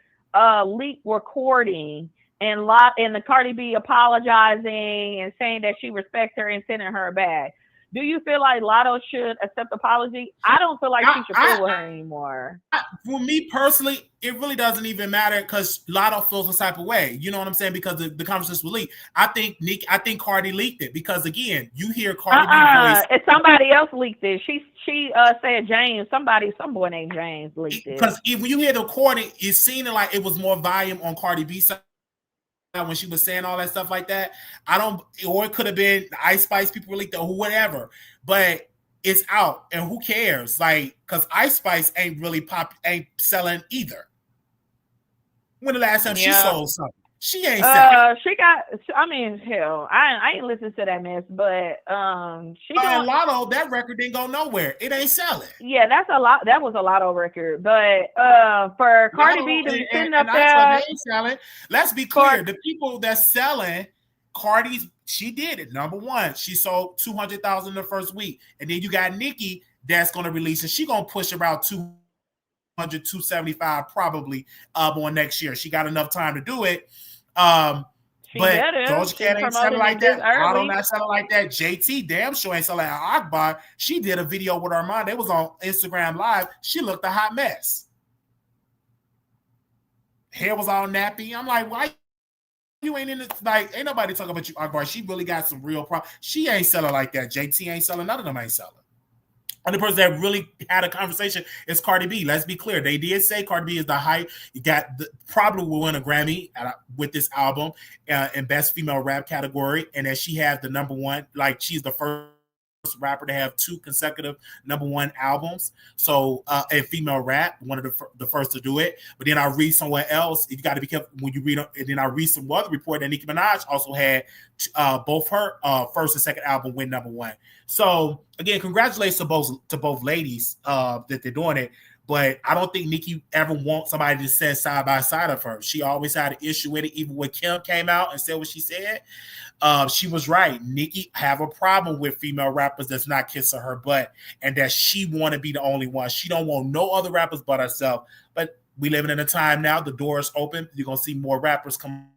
leak recording and the Cardi B apologizing and saying that she respects her and sending her back? Do you feel like Lotto should accept apology? I don't feel like she should fool with her anymore. For me personally, it really doesn't even matter, because Lotto feels the type of way. You know what I'm saying? Because the conversation was leaked. I think Cardi leaked it, because again, you hear Cardi B voice. If somebody else leaked it. She said James, some boy named James leaked it. Because when you hear the recording, it seemed like it was more volume on Cardi B's side when she was saying all that stuff like that. Or it could have been the Ice Spice people leaked it or whatever, but it's out, and who cares? Like, because Ice Spice ain't selling either. When the last time she sold something? She ain't selling. Hell, I ain't listened to that mess, but Lotto, that record didn't go nowhere. It ain't selling. Yeah, that's a lot. That was a Lotto record, but for Cardi B to be sitting up there, they ain't selling. Let's be clear: the people that's selling Cardi's She did it. Number one, she sold 200,000 in the first week. And then you got Nicki that's going to release it. She going to push about 200, 275 probably on next year. She got enough time to do it. But Doja Cat ain't selling like that. Lotto not selling like that. JT damn sure ain't selling like Akbar. She did a video with Armand. It was on Instagram Live. She looked a hot mess. Hair was all nappy. I'm like, why you ain't in it? Like, ain't nobody talking about you, Akbar. She really got some real problems. She ain't selling like that. JT ain't selling. None of them ain't selling. Only person that really had a conversation is Cardi B. Let's be clear. They did say Cardi B is the hype. You got probably will win a Grammy with this album in Best Female Rap category, and that she has the number one. Like, she's the first rapper to have 2 consecutive number 1 albums. So in female rap, one of the first to do it. But then I read somewhere else, you got to be careful when you read. And then I read some other report that Nicki Minaj also had both her first and second album win number 1. So again, congratulations to both ladies that they're doing it. But I don't think Nicki ever wants somebody to sit side by side of her. She always had an issue with it. Even when Kim came out and said what she said, she was right. Nicki have a problem with female rappers that's not kissing her butt, and that she want to be the only one. She don't want no other rappers but herself. But we living in a time now. The door is open. You're gonna see more rappers come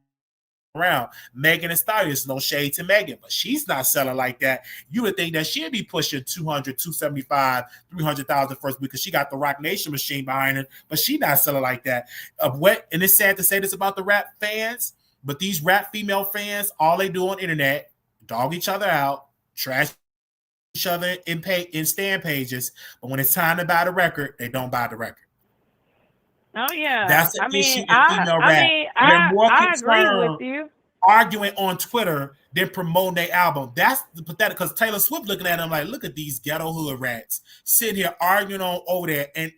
around. Megan Thee Stallion, no shade to Megan, but she's not selling like that. You would think that she'd be pushing 200, 275, 300,000 first week because she got the Rock Nation machine behind her, but she not selling like that. And it's sad to say this about the rap fans, but these rap female fans, all they do on the internet, dog each other out, trash each other in stand pages, but when it's time to buy the record, they don't buy the record. Oh yeah, that's the issue in female rap. They're more concerned with you arguing on Twitter than promoting their album. That's pathetic because Taylor Swift looking at them like, look at these ghetto hood rats sitting here arguing on over there, and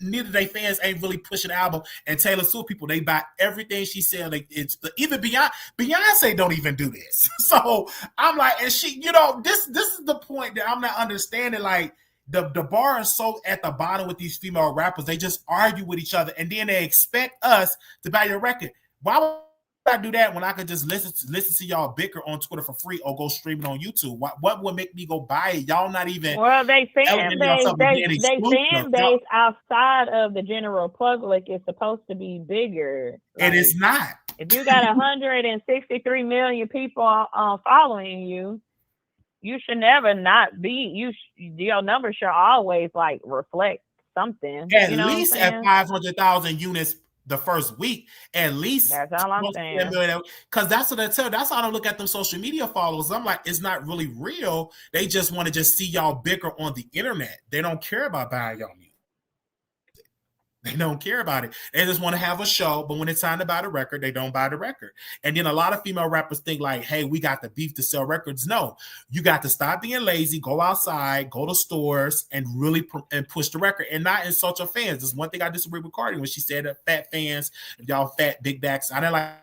neither they fans ain't really pushing the album. And Taylor Swift people, they buy everything she said. It's even Beyonce don't even do this. So I'm like, and she, this is the point that I'm not understanding. Like, the bar is so at the bottom with these female rappers. They just argue with each other, and then they expect us to buy your record. Why would I do that when I could just listen to y'all bicker on Twitter for free or go stream it on YouTube? What would make me go buy it? Y'all not even. Well, they fan base outside of the general public is supposed to be bigger. It is not. If you got 163 million people following you, you should never not be. Your number should always like reflect something. At least at 500,000 units the first week. At least that's all I'm saying. Because that's what I tell. That's how I don't look at them social media followers. I'm like, it's not really real. They just want to just see y'all bicker on the internet. They don't care about buying y'all music. They don't care about it. They just want to have a show, but when it's time to buy the record, they don't buy the record. And then a lot of female rappers think like, hey, we got the beef to sell records. No, you got to stop being lazy, go outside, go to stores, and really push the record and not insult your fans. There's one thing I disagree with Cardi when she said that fat fans, y'all fat big backs. I didn't like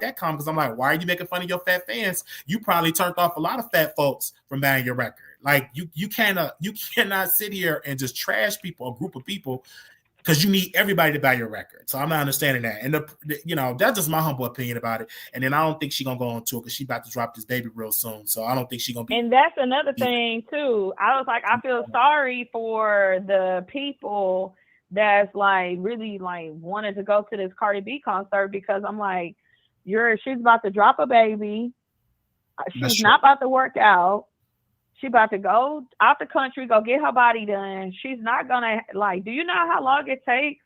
that comment because I'm like, why are you making fun of your fat fans? You probably turned off a lot of fat folks from buying your record. Like you cannot sit here and just trash people, a group of people, because you need everybody to buy your record. So I'm not understanding that. And, that's just my humble opinion about it. And then I don't think she's going to go on tour because she's about to drop this baby real soon. So I don't think she's going to be. And that's another thing, too. I was like, I feel sorry for the people that's, like, really, like, wanted to go to this Cardi B concert because I'm like, she's about to drop a baby. She's not about to work out. She about to go out the country, go get her body done. She's not gonna do you know how long it takes?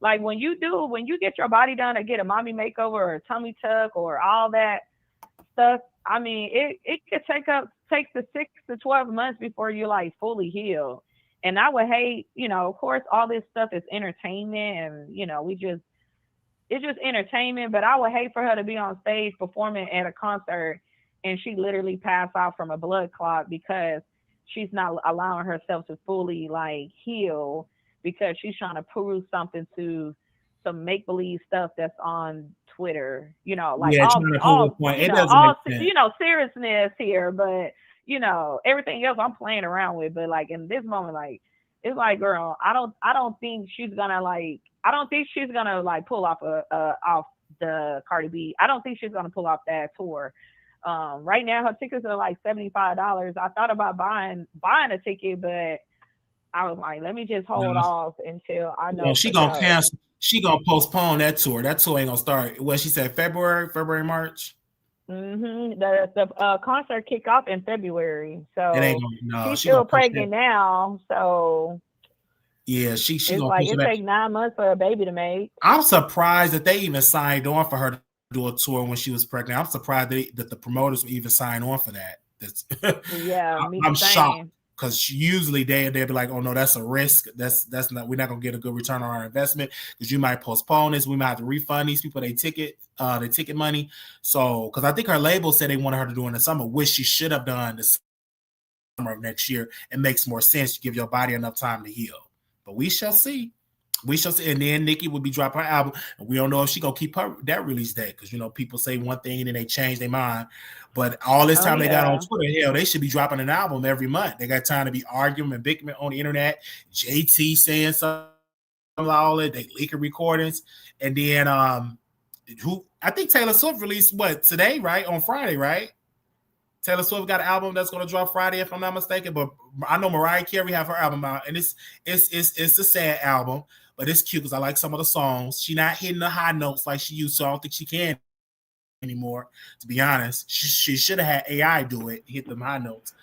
Like when you get your body done or get a mommy makeover or a tummy tuck or all that stuff, I mean, it could take the 6 to 12 months before you fully heal. And I would hate, of course, all this stuff is entertainment and, it's just entertainment, but I would hate for her to be on stage performing at a concert and she literally passed out from a blood clot because she's not allowing herself to fully heal because she's trying to prove something to some make-believe stuff that's on Twitter, seriousness here, but everything else I'm playing around with, but in this moment, it's like, girl, I don't think she's gonna pull off off the Cardi B. I don't think she's gonna pull off that tour. Right now her tickets are like $75. I thought about buying a ticket, but I was like, let me just hold No, off until I know she for gonna sure. cancel. She gonna postpone that tour. That tour ain't gonna start. What she said, February, March. The concert kick off in February, It ain't so gonna. No, she's she gonna still push that. pregnant now. So Yeah, she it's gonna like push it it back. take 9 months for a baby to make. I'm surprised that they even signed on for her to do a tour when she was pregnant. I'm surprised that the promoters would even sign on for that. Yeah, me I'm shocked same. because usually they'd be like, "Oh no, that's a risk. That's not. We're not gonna get a good return on our investment because you might postpone this. We might have to refund these people their ticket money." So, because I think her label said they wanted her to do it in the summer, which she should have done this summer of next year. It makes more sense to give your body enough time to heal. But we shall see. We shall see. And then Nicki will be dropping her album. And we don't know if she gonna keep her that release date. Because people say one thing and then they change their mind. But all this Oh time they got on yeah. Twitter, hell, they should be dropping an album every month. They got time to be arguing and bickering on the internet. JT saying something all that, they leaking recordings. And then I think Taylor Swift released what today, right? On Friday, right? Taylor Swift got an album that's going to drop Friday, if I'm not mistaken. But I know Mariah Carey have her album out, and it's a sad album, but it's cute because I like some of the songs. She not hitting the high notes like she used to. I don't think she can anymore. To be honest, she should have had AI do it, hit them high notes,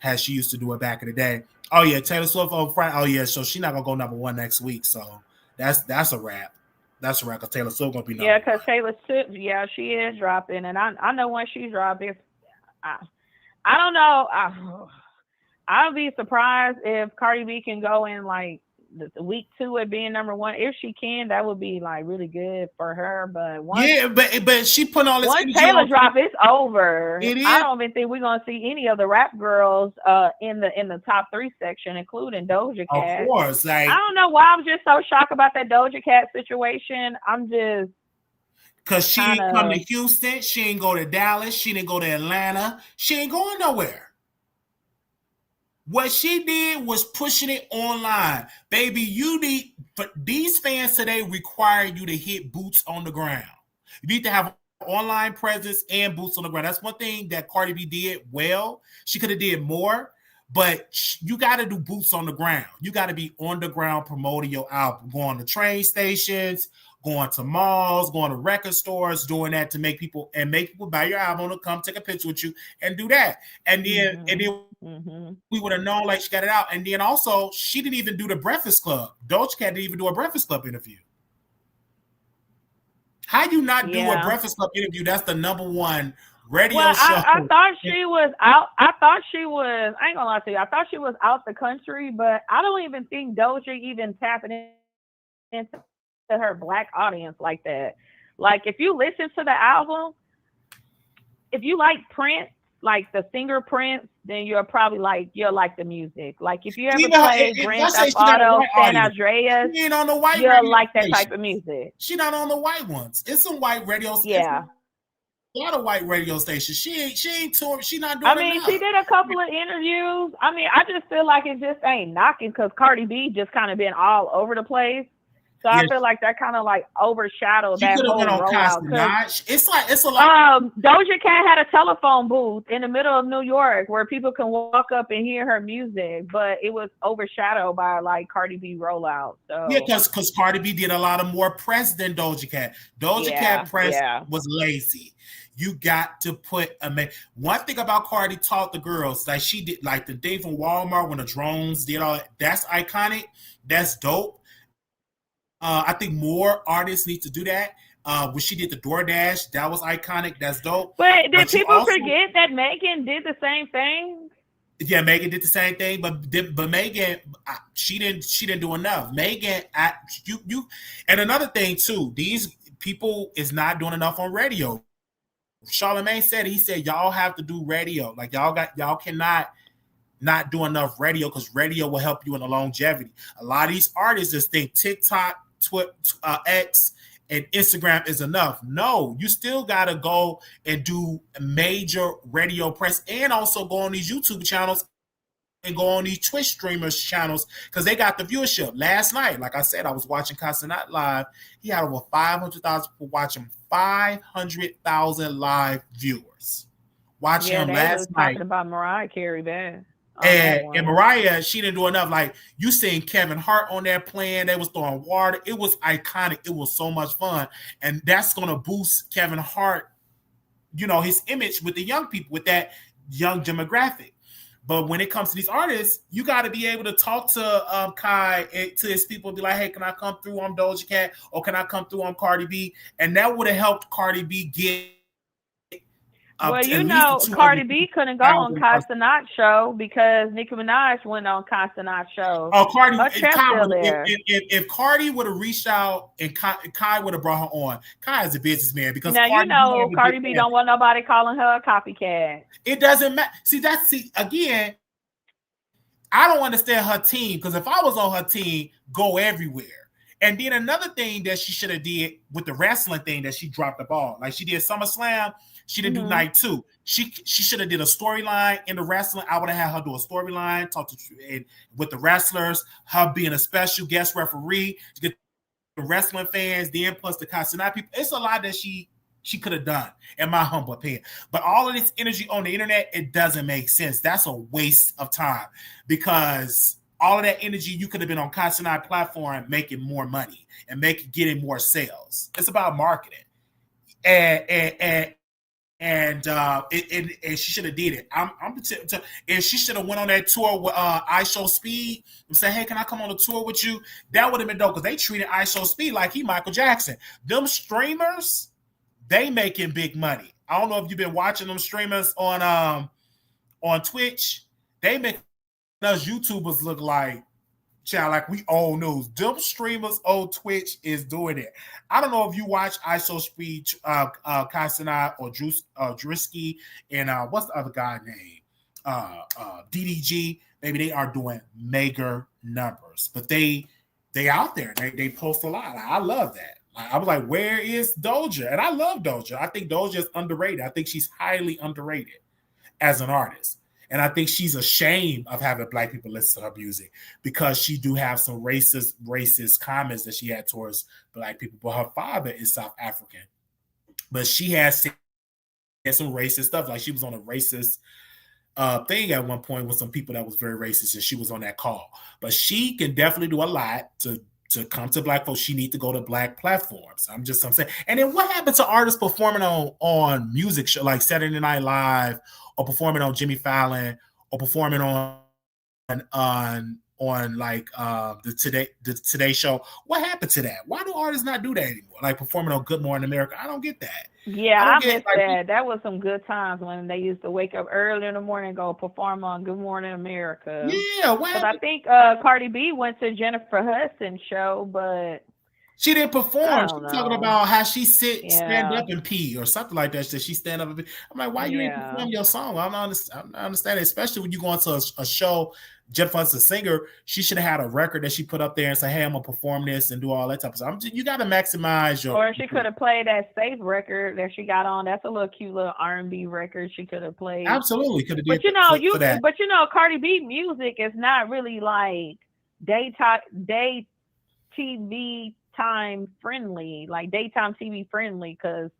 as she used to do it back in the day. Oh yeah, Taylor Swift on Friday. Oh yeah, so she's not gonna go number one next week. So that's a wrap. That's a wrap because Taylor Swift gonna be number Yeah, one. because Taylor Swift, yeah, she is dropping, and I know when she dropped it. I, I don't know. I'll be surprised if Cardi B can go in like the week two at being number one. If she can, that would be like really good for her. But Yeah, but she put all this once energy Taylor on. drop, it's over. It I is. don't even think we're gonna see any of the rap girls in the top three section, including Doja Of Cat. course, I like don't know why I'm just so shocked about that Doja Cat situation. I'm just because she kind ain't come to of Houston, she ain't go to Dallas, she didn't go to Atlanta, she ain't going nowhere. What she did was pushing it online. Baby, but these fans today require you to hit boots on the ground. You need to have online presence and boots on the ground. That's one thing that Cardi B did well. She could have did more, but you got to do boots on the ground. You got to be on the ground promoting your album, going to train stations, going to malls, going to record stores, doing that to make people buy your album to come take a picture with you and do that. And then hmm we would have known like she got it out. And then also, she didn't even do the Breakfast Club. Doja Cat didn't even do a Breakfast Club interview. How you not do a yeah. Breakfast Club interview? That's the number one radio Well, show. I thought she was out. I thought she was. I ain't gonna lie to you. I thought she was out the country, but I don't even think Doja even tapping into her black audience like that. Like, if you listen to the album, if you like Prince, like the singer Prince, then you'll like the music. Like, if you ever play Grand Let's say Theft she got a Auto, white San audience. Andreas, She ain't on the white you'll radio like that type of stations. music. She not on the white ones. It's some white radio. It's Yeah. a lot of white radio stations. She ain't touring. She not I doing mean, enough. she did a couple of interviews. I mean, I just feel like it just ain't knocking because Cardi B just kind of been all over the place. So I Yeah, feel like that kind of like overshadowed she that could have went whole on rollout. Because Constance. It's a lot. Doja Cat had a telephone booth in the middle of New York where people can walk up and hear her music, but it was overshadowed by like Cardi B rollout. Yeah, So because Cardi B did a lot of more press than Doja Cat. Doja Cat yeah, press yeah. was lazy. You got to put one thing about Cardi taught the girls, like she did, like the day from Walmart when the drones did all that. That's iconic. That's dope. I think more artists need to do that. When she did the DoorDash, that was iconic. That's dope. But did But you people also, forget that Megan did the same thing? yeah, Megan did the same thing, but Megan, she didn't do enough. Megan, and another thing too, these people is not doing enough on radio. Charlamagne said, he said y'all have to do radio. Like y'all cannot not do enough radio because radio will help you in the longevity. A lot of these artists just think TikTok, X, and Instagram is enough. No, you still gotta go and do major radio press and also go on these YouTube channels and go on these Twitch streamers channels because they got the viewership. Last night, like I said, I was watching Constant Not Live. He had over 500,000 people watching, 500,000 live viewers watching him last night. Talking about Mariah Carey there. And Mariah, she didn't do enough. Like, you seen Kevin Hart on there playing. They was throwing water. It was iconic. It was so much fun. And that's going to boost Kevin Hart, you know, his image with the young people, with that young demographic. But when it comes to these artists, you got to be able to talk to Kai and to his people and be like, hey, can I come through on Doja Cat? Or can I come through on Cardi B? And that would have helped Cardi B get well, you know, Cardi B couldn't go on Kai Cenat's show because Nicki Minaj went on Kai Cenat's show. Oh, Cardi! If Cardi would have reached out and Kai would have brought her on, Kai is a businessman because now Cardi B don't want nobody calling her a copycat. It doesn't matter. Again, I don't understand her team because if I was on her team, go everywhere. And then another thing that she should have did with the wrestling thing that she dropped the ball, like she did SummerSlam. She didn't do night 2. She should have did a storyline in the wrestling. I would have had her do a storyline, with the wrestlers, her being a special guest referee to get the wrestling fans, then plus the Kai Cenat people. It's a lot that she could have done, in my humble opinion. But all of this energy on the internet, it doesn't make sense. That's a waste of time because all of that energy you could have been on Kai Cenat platform making more money and getting more sales. It's about marketing. And she should have did it. If she should have went on that tour with I Show Speed and said, "Hey, can I come on a tour with you?" That would have been dope because they treated I Show Speed like he Michael Jackson. Them streamers, they making big money. I don't know if you've been watching them streamers on Twitch. They make us YouTubers look like we old news. Them streamers on Twitch is doing it. I don't know if you watch ISO Speed, Kai Cenat or Drewski, and what's the other guy name? DDG. Maybe they are doing mega numbers, but they out there. They post a lot. I love that. I was like, where is Doja? And I love Doja. I think Doja is underrated. I think she's highly underrated as an artist. And I think she's ashamed of having Black people listen to her music because she do have some racist comments that she had towards Black people. But her father is South African. But she has some racist stuff. Like she was on a racist thing at one point with some people that was very racist, and she was on that call. But she can definitely do a lot to come to Black folks. She need to go to Black platforms. I'm saying. And then what happened to artists performing on music show like Saturday Night Live, or performing on Jimmy Fallon, or performing on like the Today Show? What happened to that? Why do artists not do that anymore? Like performing on Good Morning America. I don't get that. Yeah, I miss that. That was some good times when they used to wake up early in the morning and go perform on Good Morning America. Yeah, but I think Cardi B went to Jennifer Hudson's show, but she didn't perform. She's talking about how she stand up and pee or something like that. That she stand up and pee. I'm like, why you didn't perform your song? I'm not understanding, especially when you go into a show. Jennifer Hudson's a singer. She should have had a record that she put up there and say, "Hey, I'm gonna perform this," and do all that type of stuff. You got to maximize your. Or she could have played that Safe record that she got on. That's a little cute little R&B record she could have played. Absolutely could have. But Cardi B music is not really like day TV time friendly, like daytime TV friendly, because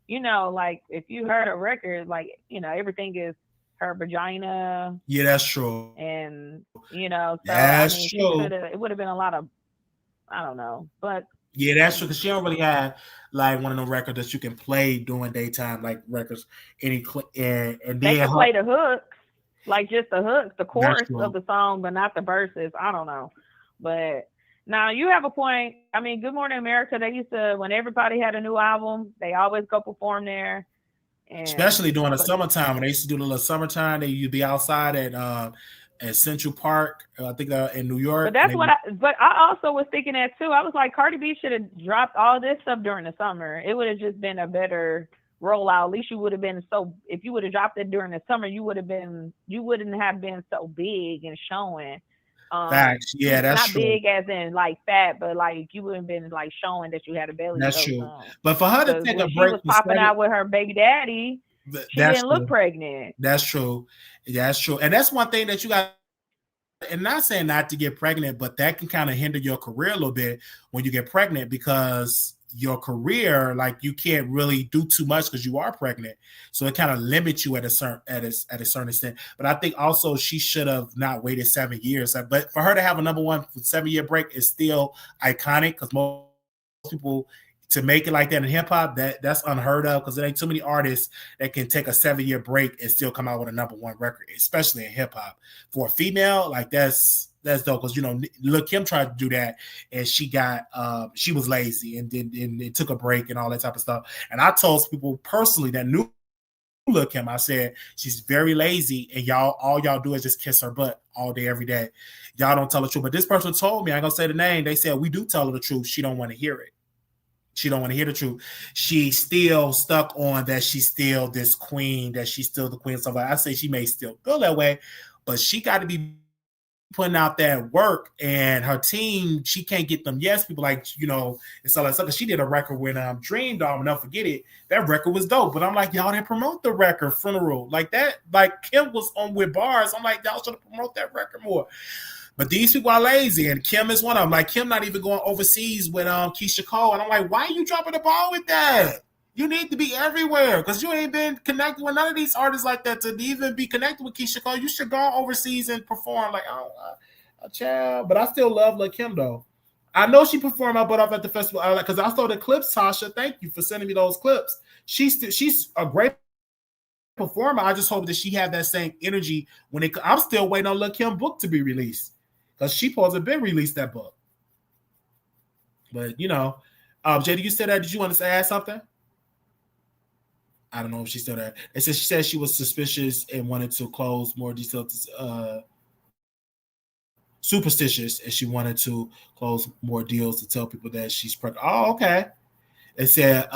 like if you heard a record, like everything is her vagina. Yeah, that's true. And so that's true. It would have been a lot of, I don't know, but yeah, that's true, because she don't really have like one of the records that you can play during daytime, like records. And they can play the hooks, like just the hooks, the chorus of the song, but not the verses. I don't know, but. Now, you have a point. I mean, Good Morning America, they used to, when everybody had a new album, they always go perform there. Especially during the summertime. When they used to do the little summertime, you'd be outside at Central Park, I think in New York. But I also was thinking that too. I was like, Cardi B should have dropped all this stuff during the summer. It would have just been a better rollout. At least you would have been if you would have dropped it during the summer, you wouldn't have been so big and showing. Facts. Yeah, that's not true. Big as in like fat, but like you wouldn't been like showing that you had a belly. That's true. But for her to take a break, she was popping out with her baby daddy. She didn't look pregnant. That's true. That's true. And that's one thing that you got. And not saying not to get pregnant, but that can kind of hinder your career a little bit when you get pregnant, because your career, like you can't really do too much because you are pregnant, so it kind of limits you at a certain extent. But I think also she should have not waited 7 years. But for her to have a number one 7 year break is still iconic because most people to make it like that in hip hop that's unheard of because there ain't too many artists that can take a 7 year break and still come out with a number one record, especially in hip hop. For a female, like that's dope because Lil Kim tried to do that and she was lazy and it took a break and all that type of stuff. And I told people personally that knew Lil Kim, I said she's very lazy and all y'all do is just kiss her butt all day every day. Y'all don't tell the truth. But this person told me, I ain't gonna say the name. They said we do tell her the truth. She don't want to hear it. She don't want to hear the truth. She's still stuck on that she's still this queen, that she's still the queen. So I say she may still feel that way, but she got to be putting out that work, and her team, she can't get them yes people like and all that stuff. She did a record with Dream Doll, and don't forget it. That record was dope, but I'm like, y'all didn't promote the record Funeral like that. Like Kim was on with bars. I'm like, y'all should have promote that record more. But these people are lazy, and Kim is one of them. Like Kim not even going overseas with Keisha Cole, and I'm like, why are you dropping the ball with that? You need to be everywhere because you ain't been connected with none of these artists like that to even be connected with Keisha Cole. You should go overseas and perform like, child. But I still love Lil Kim though. I know she performed my butt off at the festival because I saw the clips. Tasha, thank you for sending me those clips. She's a great performer. I just hope that she had that same energy when I'm still waiting on Lil Kim book to be released because she supposed to been released that book. But JD, you said that. Did you want to add something? I don't know if she's still there. It says she said she was suspicious and wanted to close more detailed, superstitious, and she wanted to close more deals to tell people that she's pregnant. Oh, okay. It said,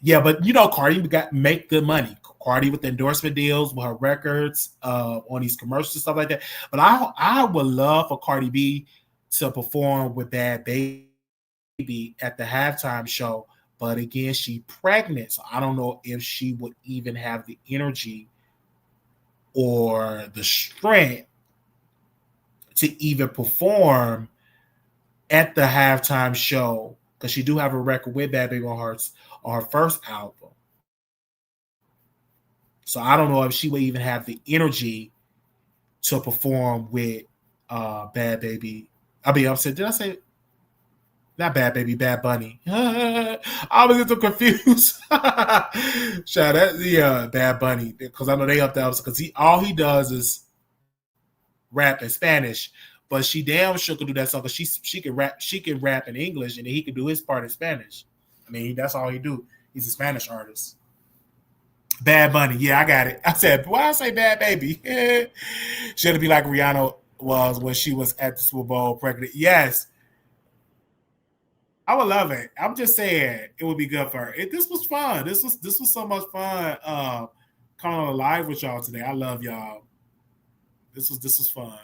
yeah, but Cardi make good money. Cardi with endorsement deals with her records, on these commercials and stuff like that. But I would love for Cardi B to perform with Bad Baby at the halftime show. But again, she's pregnant, so I don't know if she would even have the energy or the strength to even perform at the halftime show because she do have a record with Bad Baby on her first album. So I don't know if she would even have the energy to perform with Bad Baby. I'm saying, did I say? Not Bad Baby, Bad Bunny. I was a little confused. Shout out, Bad Bunny, because I know they up there because all he does is rap in Spanish, but she damn sure could do that song because she can rap. She can rap in English, and then he can do his part in Spanish. I mean, that's all he do. He's a Spanish artist. Bad Bunny, yeah, I got it. I said, why I say Bad Baby? Should it be like Rihanna was when she was at the Super Bowl pregnant? Yes. I would love it. I'm just saying it would be good for her. This was fun. This was so much fun. Coming on live with y'all today. I love y'all. This was fun.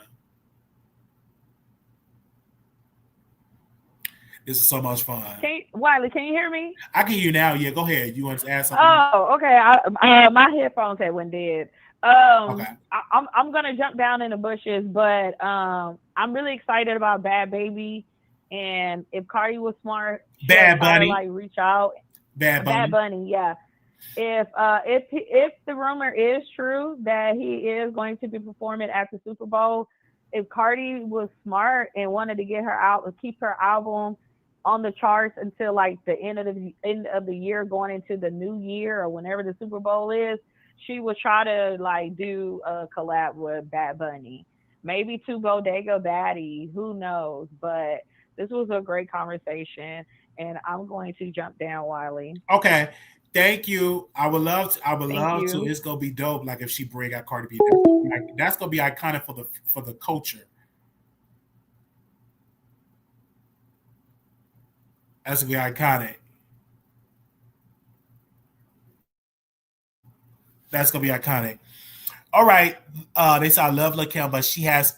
This is so much fun. Wiley, can you hear me? I can hear you now. Yeah, go ahead. You want to ask something? Oh, okay. My headphones had went dead. Okay. I'm gonna jump down in the bushes, but I'm really excited about Bad Baby. And if Cardi was smart, Bad Bunny, like reach out. Bad Bunny, yeah. If the rumor is true that he is going to be performing at the Super Bowl, if Cardi was smart and wanted to get her out and keep her album on the charts until like the end of the year, going into the new year or whenever the Super Bowl is, she would try to like do a collab with Bad Bunny, maybe to Bodega Daddy, who knows, but. This was a great conversation, and I'm going to jump down, Wiley. Okay, thank you. I would love to. It's gonna be dope. Like if she bring out Cardi B, that's gonna be iconic for the culture. That's gonna be iconic. That's gonna be iconic. All right. They say I love Lil Kim, but she has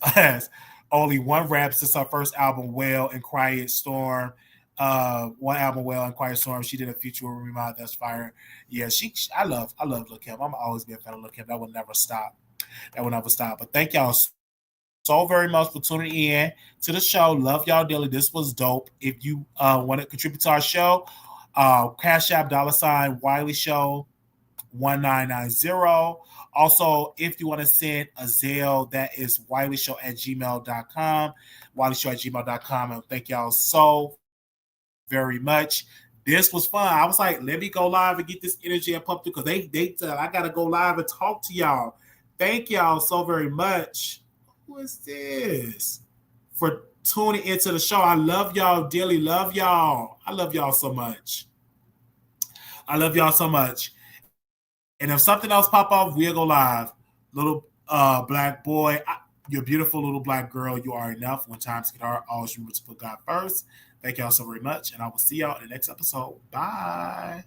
only one rap since her first album, Well and Quiet Storm. One album, Well and Quiet Storm. She did a feature with Remy Ma. That's fire. Yeah, I love Lil Kim. I'm always been a fan of Lil Kim. That will never stop. But thank y'all so very much for tuning in to the show. Love y'all dearly. This was dope. If you want to contribute to our show, Cash App $ Wiley Show 1990. Also, if you want to send a Zelle, that is wileyshow@gmail.com. wileyshow@gmail.com. And thank y'all so very much. This was fun. I was like, let me go live and get this energy and pump through because they said I gotta go live and talk to y'all. Thank y'all so very much. Who is this? For tuning into the show. I love y'all dearly. Love y'all. I love y'all so much. I love y'all so much. And if something else pop off, we'll go live. Little black boy, you're beautiful little black girl. You are enough. When times get hard, always remember to put God first. Thank y'all so very much. And I will see y'all in the next episode. Bye.